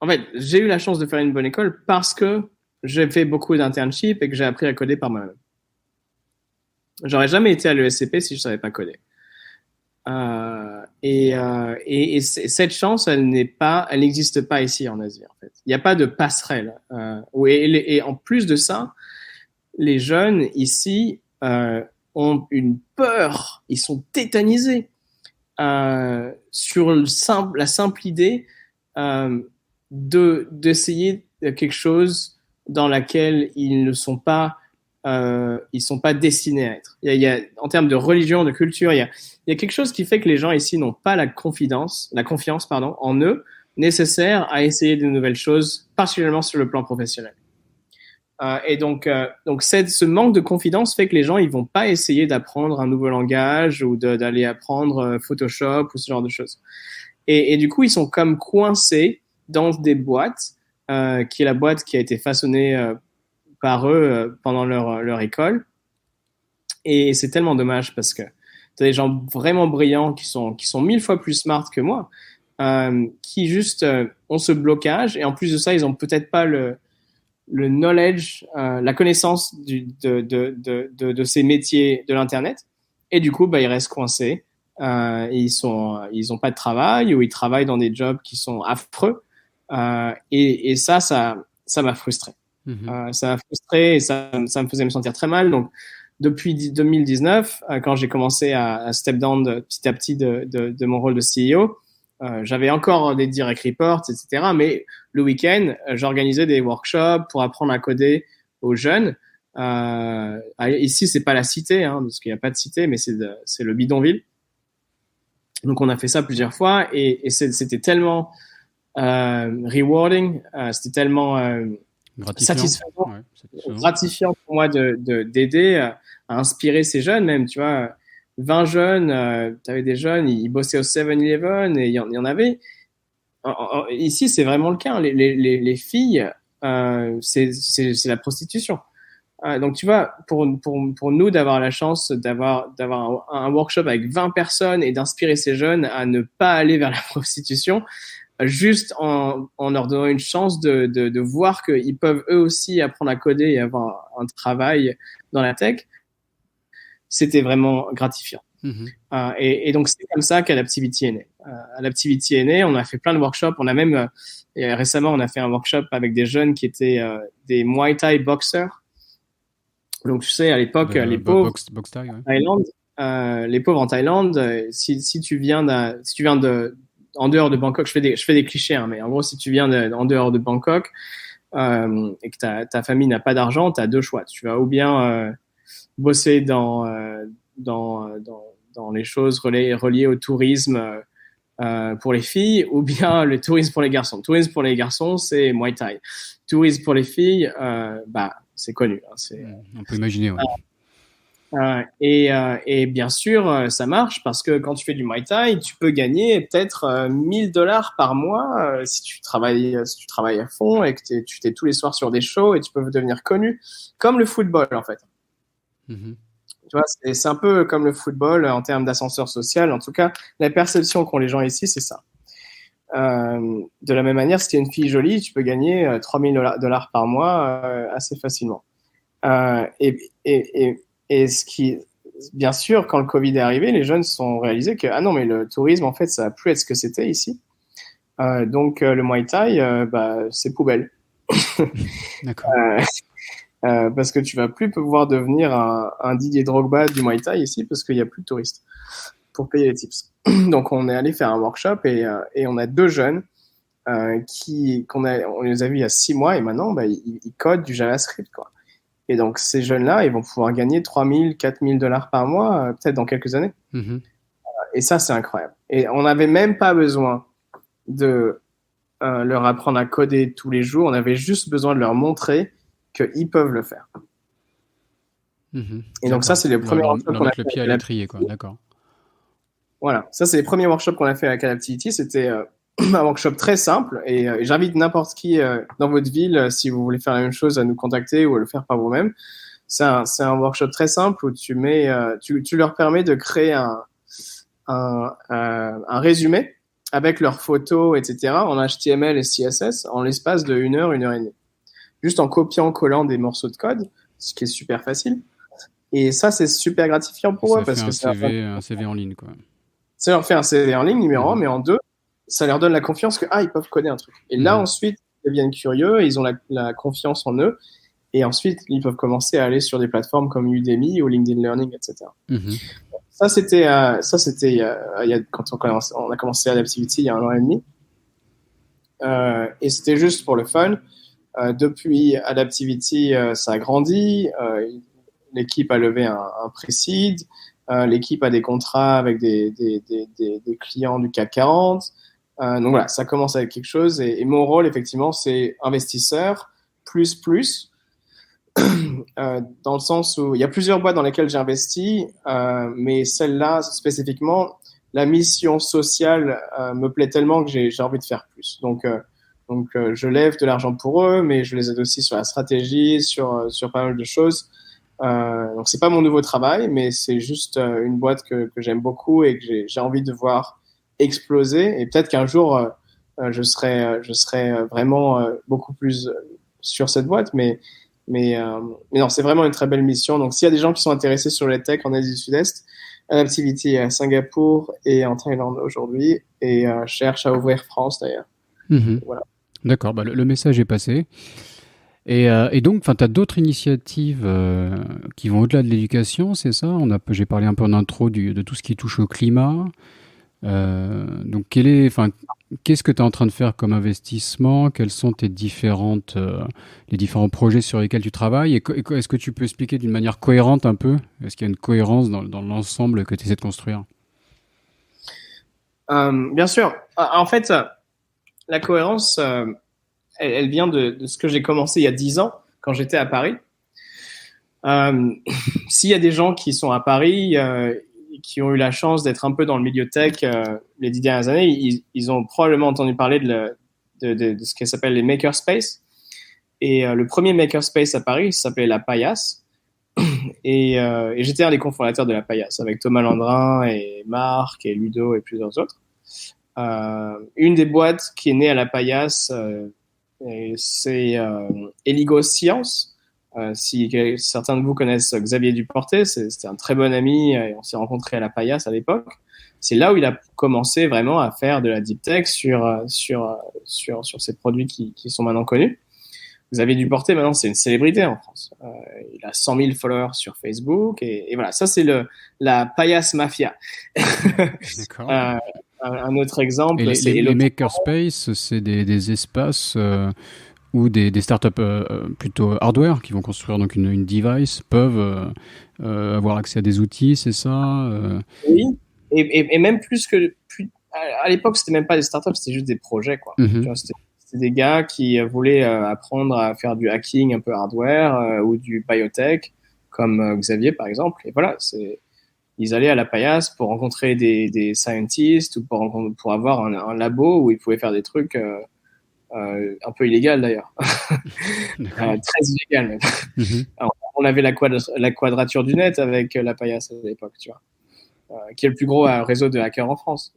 En fait, j'ai eu la chance de faire une bonne école parce que j'ai fait beaucoup d'internships et que j'ai appris à coder par moi-même. J'aurais jamais été à l'ESCP si je savais pas coder. Et cette chance, elle n'existe pas ici en Asie, en fait. Il n'y a pas de passerelle. Et en plus de ça, les jeunes ici ont une peur, ils sont tétanisés sur la simple idée d'essayer quelque chose dans laquelle ils sont pas destinés à être. En termes de religion, de culture, il y a quelque chose qui fait que les gens ici n'ont pas la confiance, pardon, en eux nécessaire à essayer de nouvelles choses, particulièrement sur le plan professionnel. Et donc ce manque de confiance fait que les gens ils vont pas essayer d'apprendre un nouveau langage ou d'aller apprendre Photoshop ou ce genre de choses. Et du coup, ils sont comme coincés dans des boîtes, qui est la boîte qui a été façonnée par eux pendant leur école. Et c'est tellement dommage parce que tu as des gens vraiment brillants qui sont 1000 fois plus smart que moi, qui juste ont ce blocage. Et en plus de ça, ils ont peut-être pas le knowledge, la connaissance de ces métiers de l'Internet. Et du coup, ils restent coincés. Ils ont pas de travail ou ils travaillent dans des jobs qui sont affreux. Et ça m'a frustré. Mhm. Ça m'a frustré et ça me faisait me sentir très mal. Donc, depuis 2019, quand j'ai commencé à step down petit à petit de mon rôle de CEO, j'avais encore des direct reports, etc. Mais le week-end, j'organisais des workshops pour apprendre à coder aux jeunes. Ici, c'est pas la cité, hein, parce qu'il n'y a pas de cité, mais c'est le bidonville. Donc, on a fait ça plusieurs fois et c'était tellement rewarding, c'était tellement satisfaisant, gratifiant pour moi d'aider à inspirer ces jeunes, même, tu vois. 20 jeunes, tu avais des jeunes, ils bossaient au 7-Eleven et il y en avait. Ici, c'est vraiment le cas. Hein. Les filles, c'est la prostitution. Donc, tu vois, pour nous d'avoir la chance d'avoir un workshop avec 20 personnes et d'inspirer ces jeunes à ne pas aller vers la prostitution, juste en leur donnant une chance de voir qu'ils peuvent eux aussi apprendre à coder et avoir un travail dans la tech, c'était vraiment gratifiant. Mhm. Et donc, c'est comme ça qu'Adaptivity est né. Adaptivity est né, on a fait plein de workshops. On a même, récemment, on a fait un workshop avec des jeunes qui étaient des Muay Thai boxers. Donc, tu sais, à l'époque, les pauvres box tag, ouais. en Thaïlande, les pauvres en Thaïlande, si tu viens en dehors de Bangkok, je fais des clichés, hein, mais en gros, si tu viens en dehors de Bangkok et que ta famille n'a pas d'argent, tu as deux choix. Tu vas ou bien bosser dans les choses reliées au tourisme pour les filles, ou bien le tourisme pour les garçons. Le tourisme pour les garçons, c'est Muay Thai. Tourisme pour les filles, c'est connu. Hein, on peut imaginer, ouais. Et bien sûr, ça marche parce que quand tu fais du Muay Thai, tu peux gagner peut-être $1000 par mois si tu travailles à fond et que tu t'es tous les soirs sur des shows et tu peux devenir connu, comme le football en fait. Mhm. Tu vois, c'est un peu comme le football en termes d'ascenseur social. En tout cas, la perception qu'ont les gens ici, c'est ça. De la même manière, si tu es une fille jolie, tu peux gagner 3000 dollars par mois assez facilement. Et ce qui, bien sûr, quand le Covid est arrivé, les jeunes se sont réalisés que ah non, mais le tourisme, en fait, ça va plus être ce que c'était ici. Donc le Muay Thai, c'est poubelle. D'accord. Parce que tu vas plus pouvoir devenir un Didier Drogba du Muay Thai ici parce qu'il n'y a plus de touristes pour payer les tips. Donc on est allé faire un workshop et on a 2 jeunes on les a vus il y a 6 mois et maintenant ils codent du JavaScript quoi. Et donc ces jeunes-là, ils vont pouvoir gagner 3000, 4000 dollars par mois peut-être dans quelques années. Mm-hmm. Et ça c'est incroyable. Et on n'avait même pas besoin de leur apprendre à coder tous les jours, on avait juste besoin de leur montrer qu'ils peuvent le faire. Mm-hmm. Et donc ça, c'est les premiers workshops qu'on a fait. Le pied à l'étrier, quoi. D'accord. Voilà, ça c'est les premiers workshops qu'on a fait avec Adaptivity. C'était un workshop très simple et j'invite n'importe qui dans votre ville, si vous voulez faire la même chose, à nous contacter ou à le faire par vous-même. C'est un workshop très simple où tu leur permets de créer un résumé avec leurs photos, etc. en HTML et CSS en l'espace de 1 heure, 1 heure et demie. Juste en copiant-collant des morceaux de code, ce qui est super facile. Et ça, c'est super gratifiant pour eux. Parce que un CV en ligne, quoi. Ça leur fait un CV en ligne, numéro 1, mais en 2, ça leur donne la confiance que ils peuvent coder un truc. Et là, ensuite, ils deviennent curieux, ils ont la confiance en eux. Et ensuite, ils peuvent commencer à aller sur des plateformes comme Udemy ou LinkedIn Learning, etc. Ça, c'était quand on a commencé Adaptivity il y a 1 an et demi. Et c'était juste pour le fun. Depuis Adaptivity, ça a grandi. L'équipe a levé un pré-seed. L'équipe a des contrats avec des clients du CAC 40. Donc voilà, ça commence avec quelque chose. Et mon rôle, effectivement, c'est investisseur plus. Dans le sens où il y a plusieurs boîtes dans lesquelles j'ai investi, mais celle-là, spécifiquement, la mission sociale me plaît tellement que j'ai envie de faire plus. Donc, je lève de l'argent pour eux, mais je les aide aussi sur la stratégie, sur pas mal de choses. Donc c'est pas mon nouveau travail, mais c'est juste une boîte que j'aime beaucoup et que j'ai envie de voir exploser. Et peut-être qu'un jour je serai vraiment beaucoup plus sur cette boîte, mais non, c'est vraiment une très belle mission. Donc s'il y a des gens qui sont intéressés sur les tech en Asie du Sud-Est, Adaptivity est à Singapour et en Thaïlande aujourd'hui et cherche à ouvrir France d'ailleurs. Voilà. D'accord, le message est passé. Et donc, tu as d'autres initiatives qui vont au-delà de l'éducation, c'est ça? J'ai parlé un peu en intro de tout ce qui touche au climat. Donc, qu'est-ce que tu es en train de faire comme investissement? Quels sont les différents projets sur lesquels tu travailles? Et est-ce que tu peux expliquer d'une manière cohérente un peu? Est-ce qu'il y a une cohérence dans l'ensemble que tu essaies de construire? Bien sûr. En fait, la cohérence... elle vient de ce que j'ai commencé il y a 10 ans, quand j'étais à Paris. S'il y a des gens qui sont à Paris, qui ont eu la chance d'être un peu dans le milieu tech les 10 dernières années, ils ont probablement entendu parler de ce qui s'appelle les makerspace. Et le premier makerspace à Paris s'appelait La Paillasse. Et j'étais un des cofondateurs de La Paillasse, avec Thomas Landrin et Marc et Ludo et plusieurs autres. Une des boîtes qui est née à La Paillasse... c'est Eligo Science. Si certains de vous connaissent Xavier Duportet, c'était un très bon ami et on s'est rencontrés à la Paillasse à l'époque. C'est là où il a commencé vraiment à faire de la deep tech sur ces produits qui sont maintenant connus. Xavier Duportet, maintenant, c'est une célébrité en France. Il a 100 000 followers sur Facebook et voilà, ça c'est la Paillasse Mafia. D'accord. Un autre exemple, c'est les makerspace, c'est des espaces où des startups plutôt hardware qui vont construire donc une device peuvent avoir accès à des outils, c'est ça? Oui, et même à l'époque, c'était même pas des startups, c'était juste des projets, quoi. Tu vois, c'était des gars qui voulaient apprendre à faire du hacking un peu hardware ou du biotech, comme Xavier par exemple. Et voilà, ils allaient à la Paillasse pour rencontrer des scientists ou pour avoir un labo où ils pouvaient faire des trucs un peu illégaux d'ailleurs. Très illégal même. On on avait la quadrature du net avec la paillasse à l'époque, tu vois, qui est le plus gros réseau de hackers en France.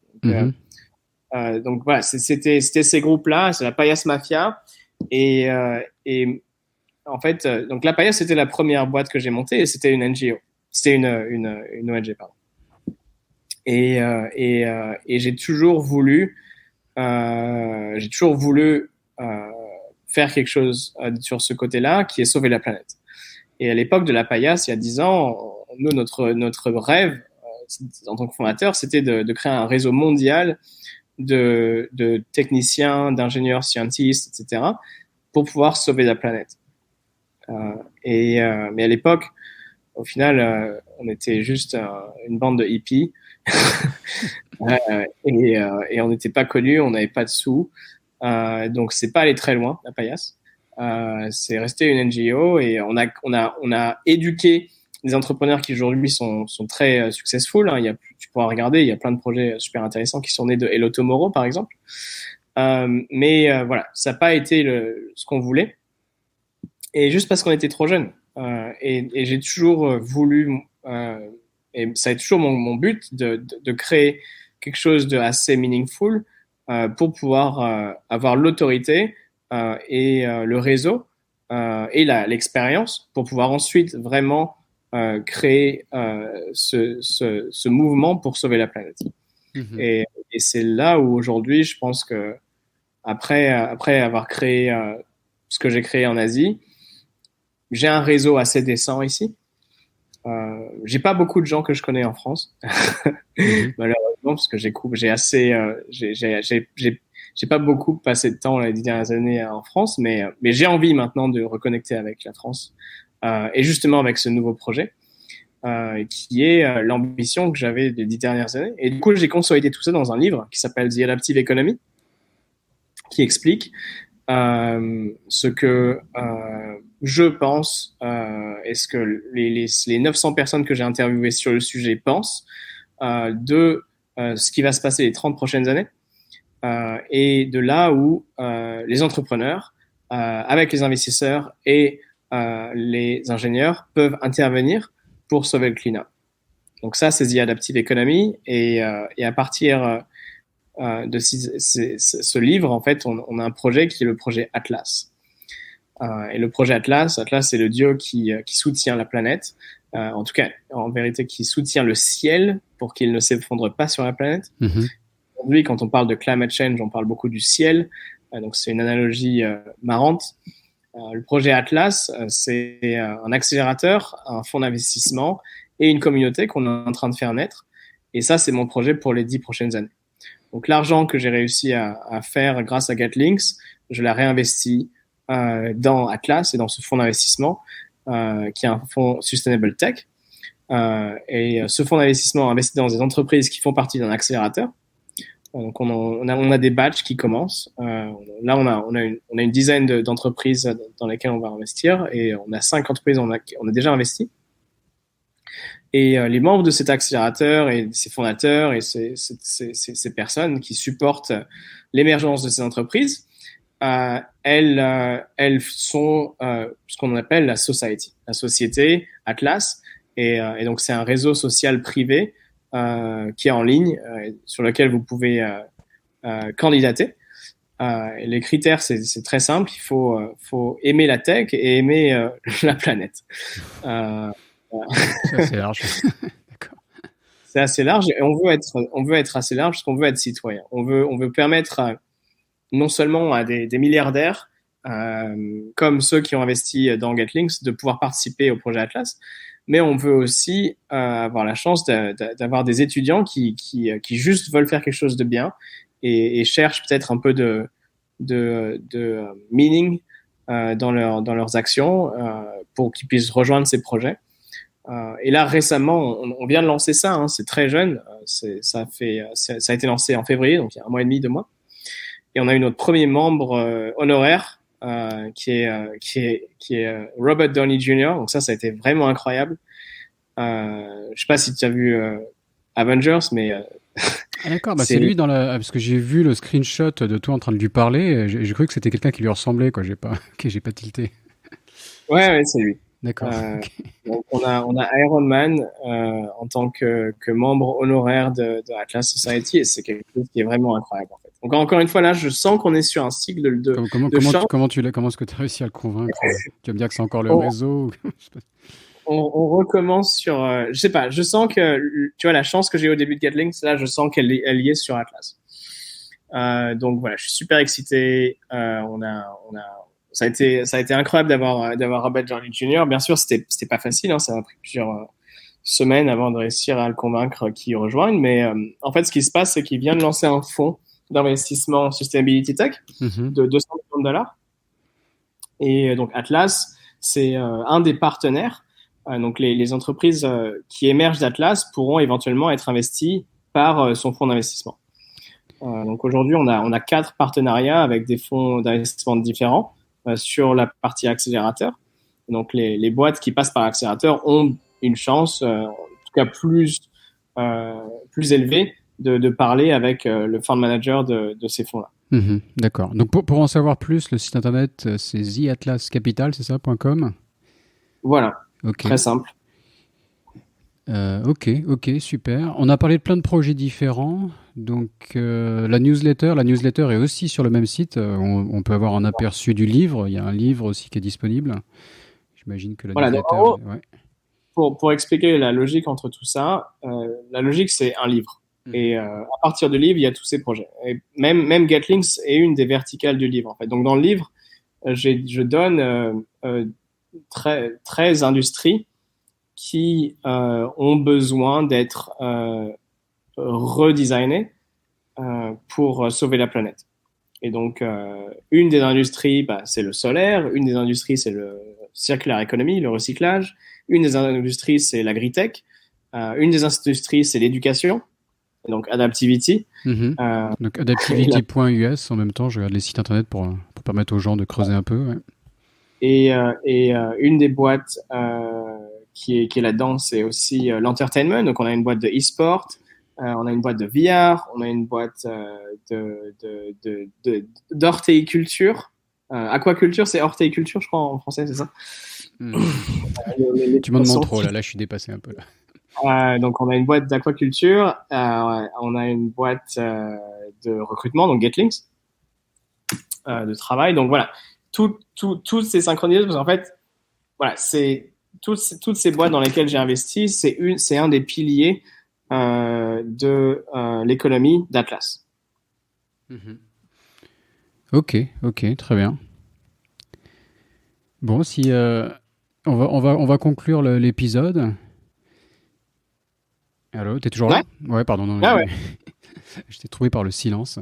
Donc voilà, c'était ces groupes-là, c'est la Paillasse Mafia. Et en fait, donc la Paillasse, c'était la première boîte que j'ai montée et c'était une NGO. C'était une ONG, pardon. Et j'ai toujours voulu faire quelque chose sur ce côté-là, qui est sauver la planète. Et à l'époque de la Paillasse, il y a 10 ans, nous, notre rêve, en tant que fondateur, c'était de créer un réseau mondial de techniciens, d'ingénieurs, scientistes, etc., pour pouvoir sauver la planète. Mais à l'époque, au final, on était juste une bande de hippies et on n'était pas connus, on n'avait pas de sous, donc c'est pas allé très loin, la Paillasse. C'est resté une NGO et on a éduqué des entrepreneurs qui aujourd'hui sont très successful. Hein. Tu pourras regarder, il y a plein de projets super intéressants qui sont nés de Hello Tomorrow, par exemple. Mais voilà, ça n'a pas été ce qu'on voulait. Et juste parce qu'on était trop jeunes. Et j'ai toujours voulu, et ça a été toujours mon but, de créer quelque chose de assez meaningful pour pouvoir avoir l'autorité et le réseau et l'expérience pour pouvoir ensuite vraiment créer ce mouvement pour sauver la planète. Et c'est là où aujourd'hui, je pense que après avoir créé ce que j'ai créé en Asie, j'ai un réseau assez décent ici. J'ai pas beaucoup de gens que je connais en France, malheureusement, parce que j'ai pas beaucoup passé de temps les 10 dernières années en France, mais j'ai envie maintenant de reconnecter avec la France et justement avec ce nouveau projet qui est l'ambition que j'avais les 10 dernières années. Et du coup, j'ai consolidé tout ça dans un livre qui s'appelle The Adaptive Economy, qui explique ce que je pense et ce que les 900 personnes que j'ai interviewées sur le sujet pensent de ce qui va se passer les 30 prochaines années et de là où les entrepreneurs, avec les investisseurs et les ingénieurs, peuvent intervenir pour sauver le climat. Donc ça, c'est The Adaptive Economy et à partir de ce livre, en fait, on a un projet qui est le projet Atlas. Et le projet Atlas, c'est le dieu qui soutient la planète, en tout cas, en vérité, qui soutient le ciel pour qu'il ne s'effondre pas sur la planète. Aujourd'hui, quand on parle de climate change, on parle beaucoup du ciel, donc c'est une analogie marrante. Le projet Atlas, c'est un accélérateur, un fonds d'investissement et une communauté qu'on est en train de faire naître. Et ça, c'est mon projet pour les 10 prochaines années. Donc, l'argent que j'ai réussi à faire grâce à GetLinks, je l'ai réinvesti dans Atlas et dans ce fonds d'investissement qui est un fonds Sustainable Tech. Et ce fonds d'investissement investi dans des entreprises qui font partie d'un accélérateur. Donc, on a des batchs qui commencent. Là, on a une dizaine d'entreprises dans lesquelles on va investir et on a 5 entreprises on a déjà investi. Et les membres de cet accélérateur et ses fondateurs et ces personnes qui supportent l'émergence de ces entreprises, elles sont ce qu'on appelle la society, la société Atlas. Et donc, c'est un réseau social privé qui est en ligne, sur lequel vous pouvez candidater. Et les critères, c'est très simple. Il faut aimer la tech et aimer la planète. C'est assez large. D'accord. C'est assez large et on veut être assez large parce qu'on veut être citoyen. On veut permettre non seulement à des milliardaires comme ceux qui ont investi dans GetLinks de pouvoir participer au projet Atlas, mais on veut aussi avoir la chance d'avoir des étudiants qui juste veulent faire quelque chose de bien et cherchent peut-être un peu de meaning dans leurs actions pour qu'ils puissent rejoindre ces projets. Et là, récemment, on vient de lancer ça, hein, c'est très jeune, ça a été lancé en février, donc il y a 1 mois et demi, 2 mois. Et on a eu notre premier membre honoraire qui est Robert Downey Jr. Donc ça a été vraiment incroyable. Je sais pas si tu as vu Avengers, mais ah d'accord, c'est lui parce que j'ai vu le screenshot de toi en train de lui parler. J'ai cru que c'était quelqu'un qui lui ressemblait, quoi. J'ai pas tilté. Ouais, c'est lui. D'accord. Ok. Donc on a Iron Man en tant que membre honoraire de Atlas Society et c'est quelque chose qui est vraiment incroyable en fait. Donc encore une fois là, je sens qu'on est sur un cycle de chance. Comment est-ce que tu as réussi à le convaincre? Tu vas me dire que c'est encore le On, réseau? on recommence sur, je sais pas, je sens que tu vois la chance que j'ai eu au début de Gatling, là je sens elle y est sur Atlas. Donc voilà, je suis super excité. Ça a été incroyable d'avoir Robert Downey Jr. Bien sûr, c'était pas facile, hein, ça m'a pris plusieurs semaines avant de réussir à le convaincre qu'il rejoigne. Mais en fait, ce qui se passe, c'est qu'il vient de lancer un fonds d'investissement en Sustainability Tech Mhm. de 200 millions de dollars. Et donc Atlas, c'est un des partenaires. Donc les entreprises qui émergent d'Atlas pourront éventuellement être investies par son fonds d'investissement. Donc aujourd'hui, on a 4 partenariats avec des fonds d'investissement différents sur la partie accélérateur. Donc les boîtes qui passent par l'accélérateur ont une chance, en tout cas plus élevée, de parler avec le fund manager de ces fonds-là. Mhm. D'accord. Donc pour en savoir plus, le site internet, c'est theatlascapital, c'est ça, .com? Voilà, Ok. très simple. Ok, super. On a parlé de plein de projets différents. Donc la newsletter est aussi sur le même site. On peut avoir un aperçu du livre. Il y a un livre aussi qui est disponible. J'imagine que la Voilà, donc en newsletter. gros, Ouais. pour expliquer la logique entre tout ça, la logique, c'est un livre. Mhm. Et à partir du livre, il y a tous ces projets. Et même Getlinks est une des verticales du livre. En fait. Donc dans le livre, je donne 13 industries qui ont besoin d'être redesignées pour sauver la planète. Et donc, une des industries, bah, c'est le solaire. Une des industries, c'est le circular economy, le recyclage. Une des industries, c'est l'agritech. Une des industries, c'est l'éducation, donc Adaptivity. Mhm. Euh, Donc et, la- adaptivity.us en même temps, je regarde les sites internet pour permettre aux gens de creuser un peu. Ouais. une des boîtes qui est là-dedans, c'est aussi l'entertainment. Donc, on a une boîte de e-sport, on a une boîte de VR, on a une boîte d'horticulture. Aquaculture, c'est horticulture, je crois, en français, c'est ça. Hmm. Les Tu m'en demandes poissons. trop là, je suis dépassé un peu là. Donc, on a une boîte d'aquaculture, on a une boîte de recrutement, donc Getlinks, de travail. Donc, voilà, tout c'est synchronisé parce qu'en fait, voilà, c'est toutes ces boîtes dans lesquelles j'ai investi, c'est un des piliers de l'économie d'Atlas. Mhm. Ok, très bien. Bon, si on va conclure l'épisode. Allô, t'es toujours Ouais, là? Ouais, pardon, non, ouais, ouais. je t'ai trouvé par le silence.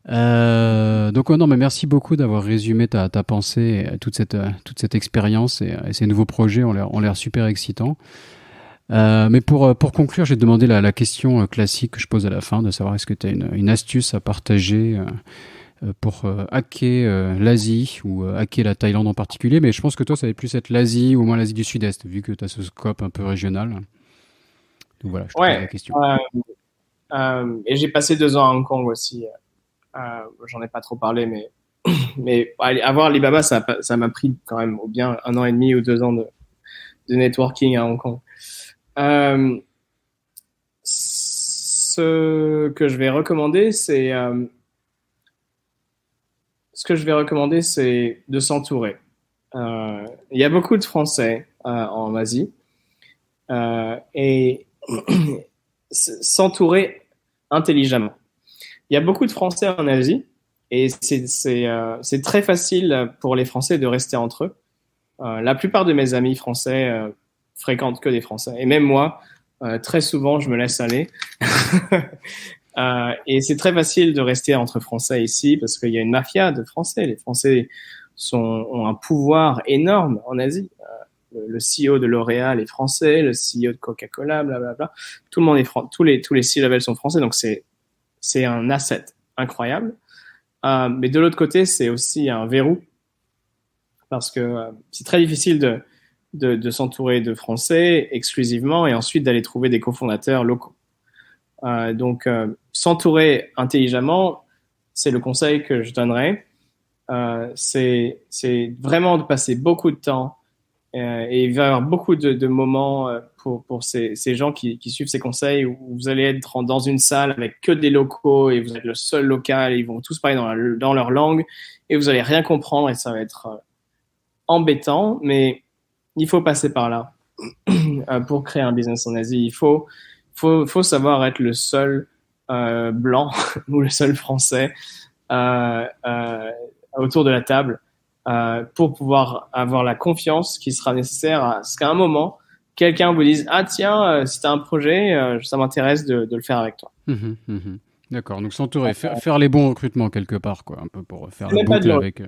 Donc, ouais, non, mais merci beaucoup d'avoir résumé ta pensée, et toute cette expérience et ces nouveaux projets ont l'air super excitants. Mais pour conclure, j'ai demandé la question classique que je pose à la fin, de savoir est-ce que tu as une astuce à partager pour hacker l'Asie ou hacker la Thaïlande en particulier. Mais je pense que toi, ça va plus être l'Asie ou au moins l'Asie du Sud-Est, vu que tu as ce scope un peu régional. Donc voilà, je te pose Ouais. la question. Et j'ai passé 2 ans à Hong Kong aussi. J'en ai pas trop parlé, mais avoir Alibaba, ça m'a pris quand même au bien 1 an et demi ou 2 ans de networking à Hong Kong. Euh, ce que je vais recommander, c'est de s'entourer. Il y a beaucoup de Français en Asie et s'entourer intelligemment. Il y a beaucoup de Français en Asie et c'est très facile pour les Français de rester entre eux. La plupart de mes amis français fréquentent que des Français. Et même moi, très souvent, je me laisse aller. Et c'est très facile de rester entre Français ici parce qu'il y a une mafia de Français. Les Français ont un pouvoir énorme en Asie. Le CEO de L'Oréal est français, le CEO de Coca-Cola, blablabla. Tout le monde est tous les C-levels sont français, donc c'est un asset incroyable. Mais de l'autre côté, c'est aussi un verrou parce que c'est très difficile de s'entourer de Français exclusivement et ensuite d'aller trouver des cofondateurs locaux. Donc, s'entourer intelligemment, c'est le conseil que je donnerais. C'est vraiment de passer beaucoup de temps Et il va y avoir beaucoup de moments pour ces gens qui suivent ces conseils où vous allez être dans une salle avec que des locaux et vous êtes le seul local et ils vont tous parler dans leur langue et vous allez rien comprendre et ça va être embêtant, mais il faut passer par là pour créer un business en Asie. Il faut savoir être le seul blanc ou le seul français autour de la table pour pouvoir avoir la confiance qui sera nécessaire à ce qu'à un moment, quelqu'un vous dise « Ah tiens, si tu as un projet, ça m'intéresse de le faire avec toi. » D'accord, donc s'entourer, faire les bons recrutements quelque part, quoi, un peu pour faire la boucle avec...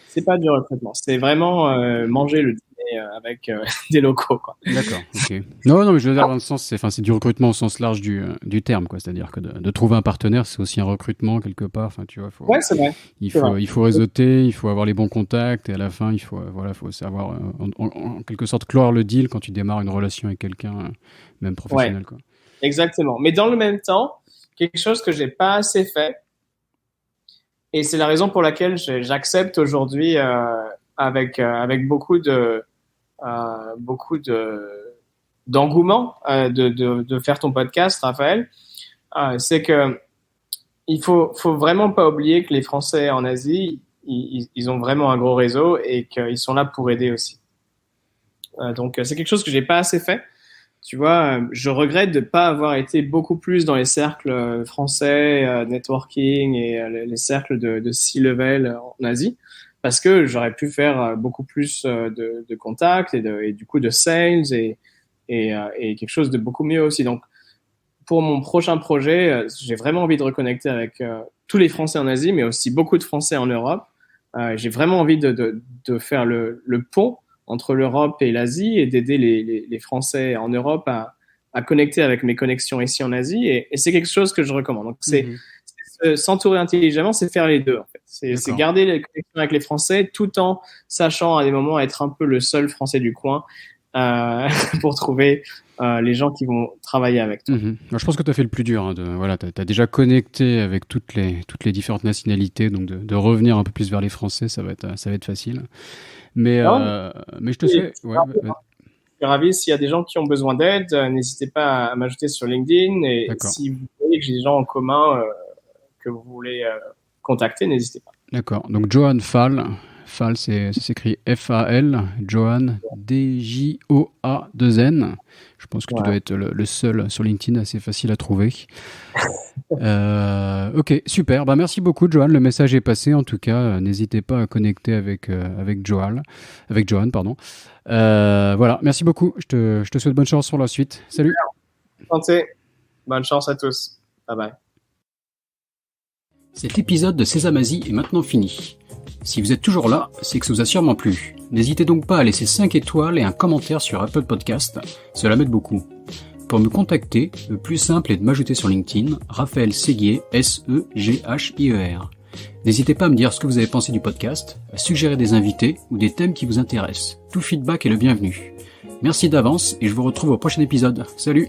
C'est pas du recrutement, c'est vraiment manger le dîner avec des locaux, quoi. D'accord, ok. Non, mais je veux dire dans le sens, c'est du recrutement au sens large du terme, quoi. C'est-à-dire que de trouver un partenaire, c'est aussi un recrutement quelque part. Enfin, tu vois, ouais, c'est vrai. Il faut réseauter, il faut avoir les bons contacts, et à la fin, il faut savoir en quelque sorte clore le deal quand tu démarres une relation avec quelqu'un, même professionnel, ouais, quoi. Exactement. Mais dans le même temps, quelque chose que j'ai pas assez fait. Et c'est la raison pour laquelle j'accepte aujourd'hui avec beaucoup d'engouement de faire ton podcast, Raphaël. C'est que il faut vraiment pas oublier que les Français en Asie, ils ont vraiment un gros réseau et qu'ils sont là pour aider aussi. Donc c'est quelque chose que j'ai pas assez fait. Tu vois, je regrette de pas avoir été beaucoup plus dans les cercles français, networking et les cercles de C-level en Asie, parce que j'aurais pu faire beaucoup plus de contacts et du coup de sales et quelque chose de beaucoup mieux aussi. Donc, pour mon prochain projet, j'ai vraiment envie de reconnecter avec tous les Français en Asie, mais aussi beaucoup de Français en Europe. J'ai vraiment envie de faire le pont entre l'Europe et l'Asie et d'aider les Français en Europe à connecter avec mes connexions ici en Asie. Et c'est quelque chose que je recommande. Donc, c'est s'entourer intelligemment, c'est faire les deux. En fait. C'est garder les connexions avec les Français tout en sachant à des moments être un peu le seul Français du coin pour trouver les gens qui vont travailler avec toi. Alors, je pense que tu as fait le plus dur. Tu as déjà connecté avec toutes les différentes nationalités. Donc, de revenir un peu plus vers les Français, ça va être facile. Mais je te sais. Je suis ravi. S'il y a des gens qui ont besoin d'aide, n'hésitez pas à m'ajouter sur LinkedIn. Et si vous voyez que j'ai des gens en commun que vous voulez contacter, n'hésitez pas. D'accord. Donc, Johan Fall. Fall, ça s'écrit F-A-L. Johan, D-J-O-A-2-N. Je pense que tu dois être le seul sur LinkedIn, assez facile à trouver. Ok, super. Merci beaucoup, Johan. Le message est passé. En tout cas, n'hésitez pas à connecter avec Johan. Voilà, merci beaucoup. Je te souhaite bonne chance sur la suite. Salut. Santé. Bonne chance à tous. Bye bye. Cet épisode de Sésame Asie est maintenant fini. Si vous êtes toujours là, c'est que ça vous a sûrement plu. N'hésitez donc pas à laisser 5 étoiles et un commentaire sur Apple Podcast. Cela m'aide beaucoup. Pour me contacter, le plus simple est de m'ajouter sur LinkedIn, Raphaël Séguier, S-E-G-H-I-E-R. N'hésitez pas à me dire ce que vous avez pensé du podcast, à suggérer des invités ou des thèmes qui vous intéressent. Tout feedback est le bienvenu. Merci d'avance et je vous retrouve au prochain épisode. Salut!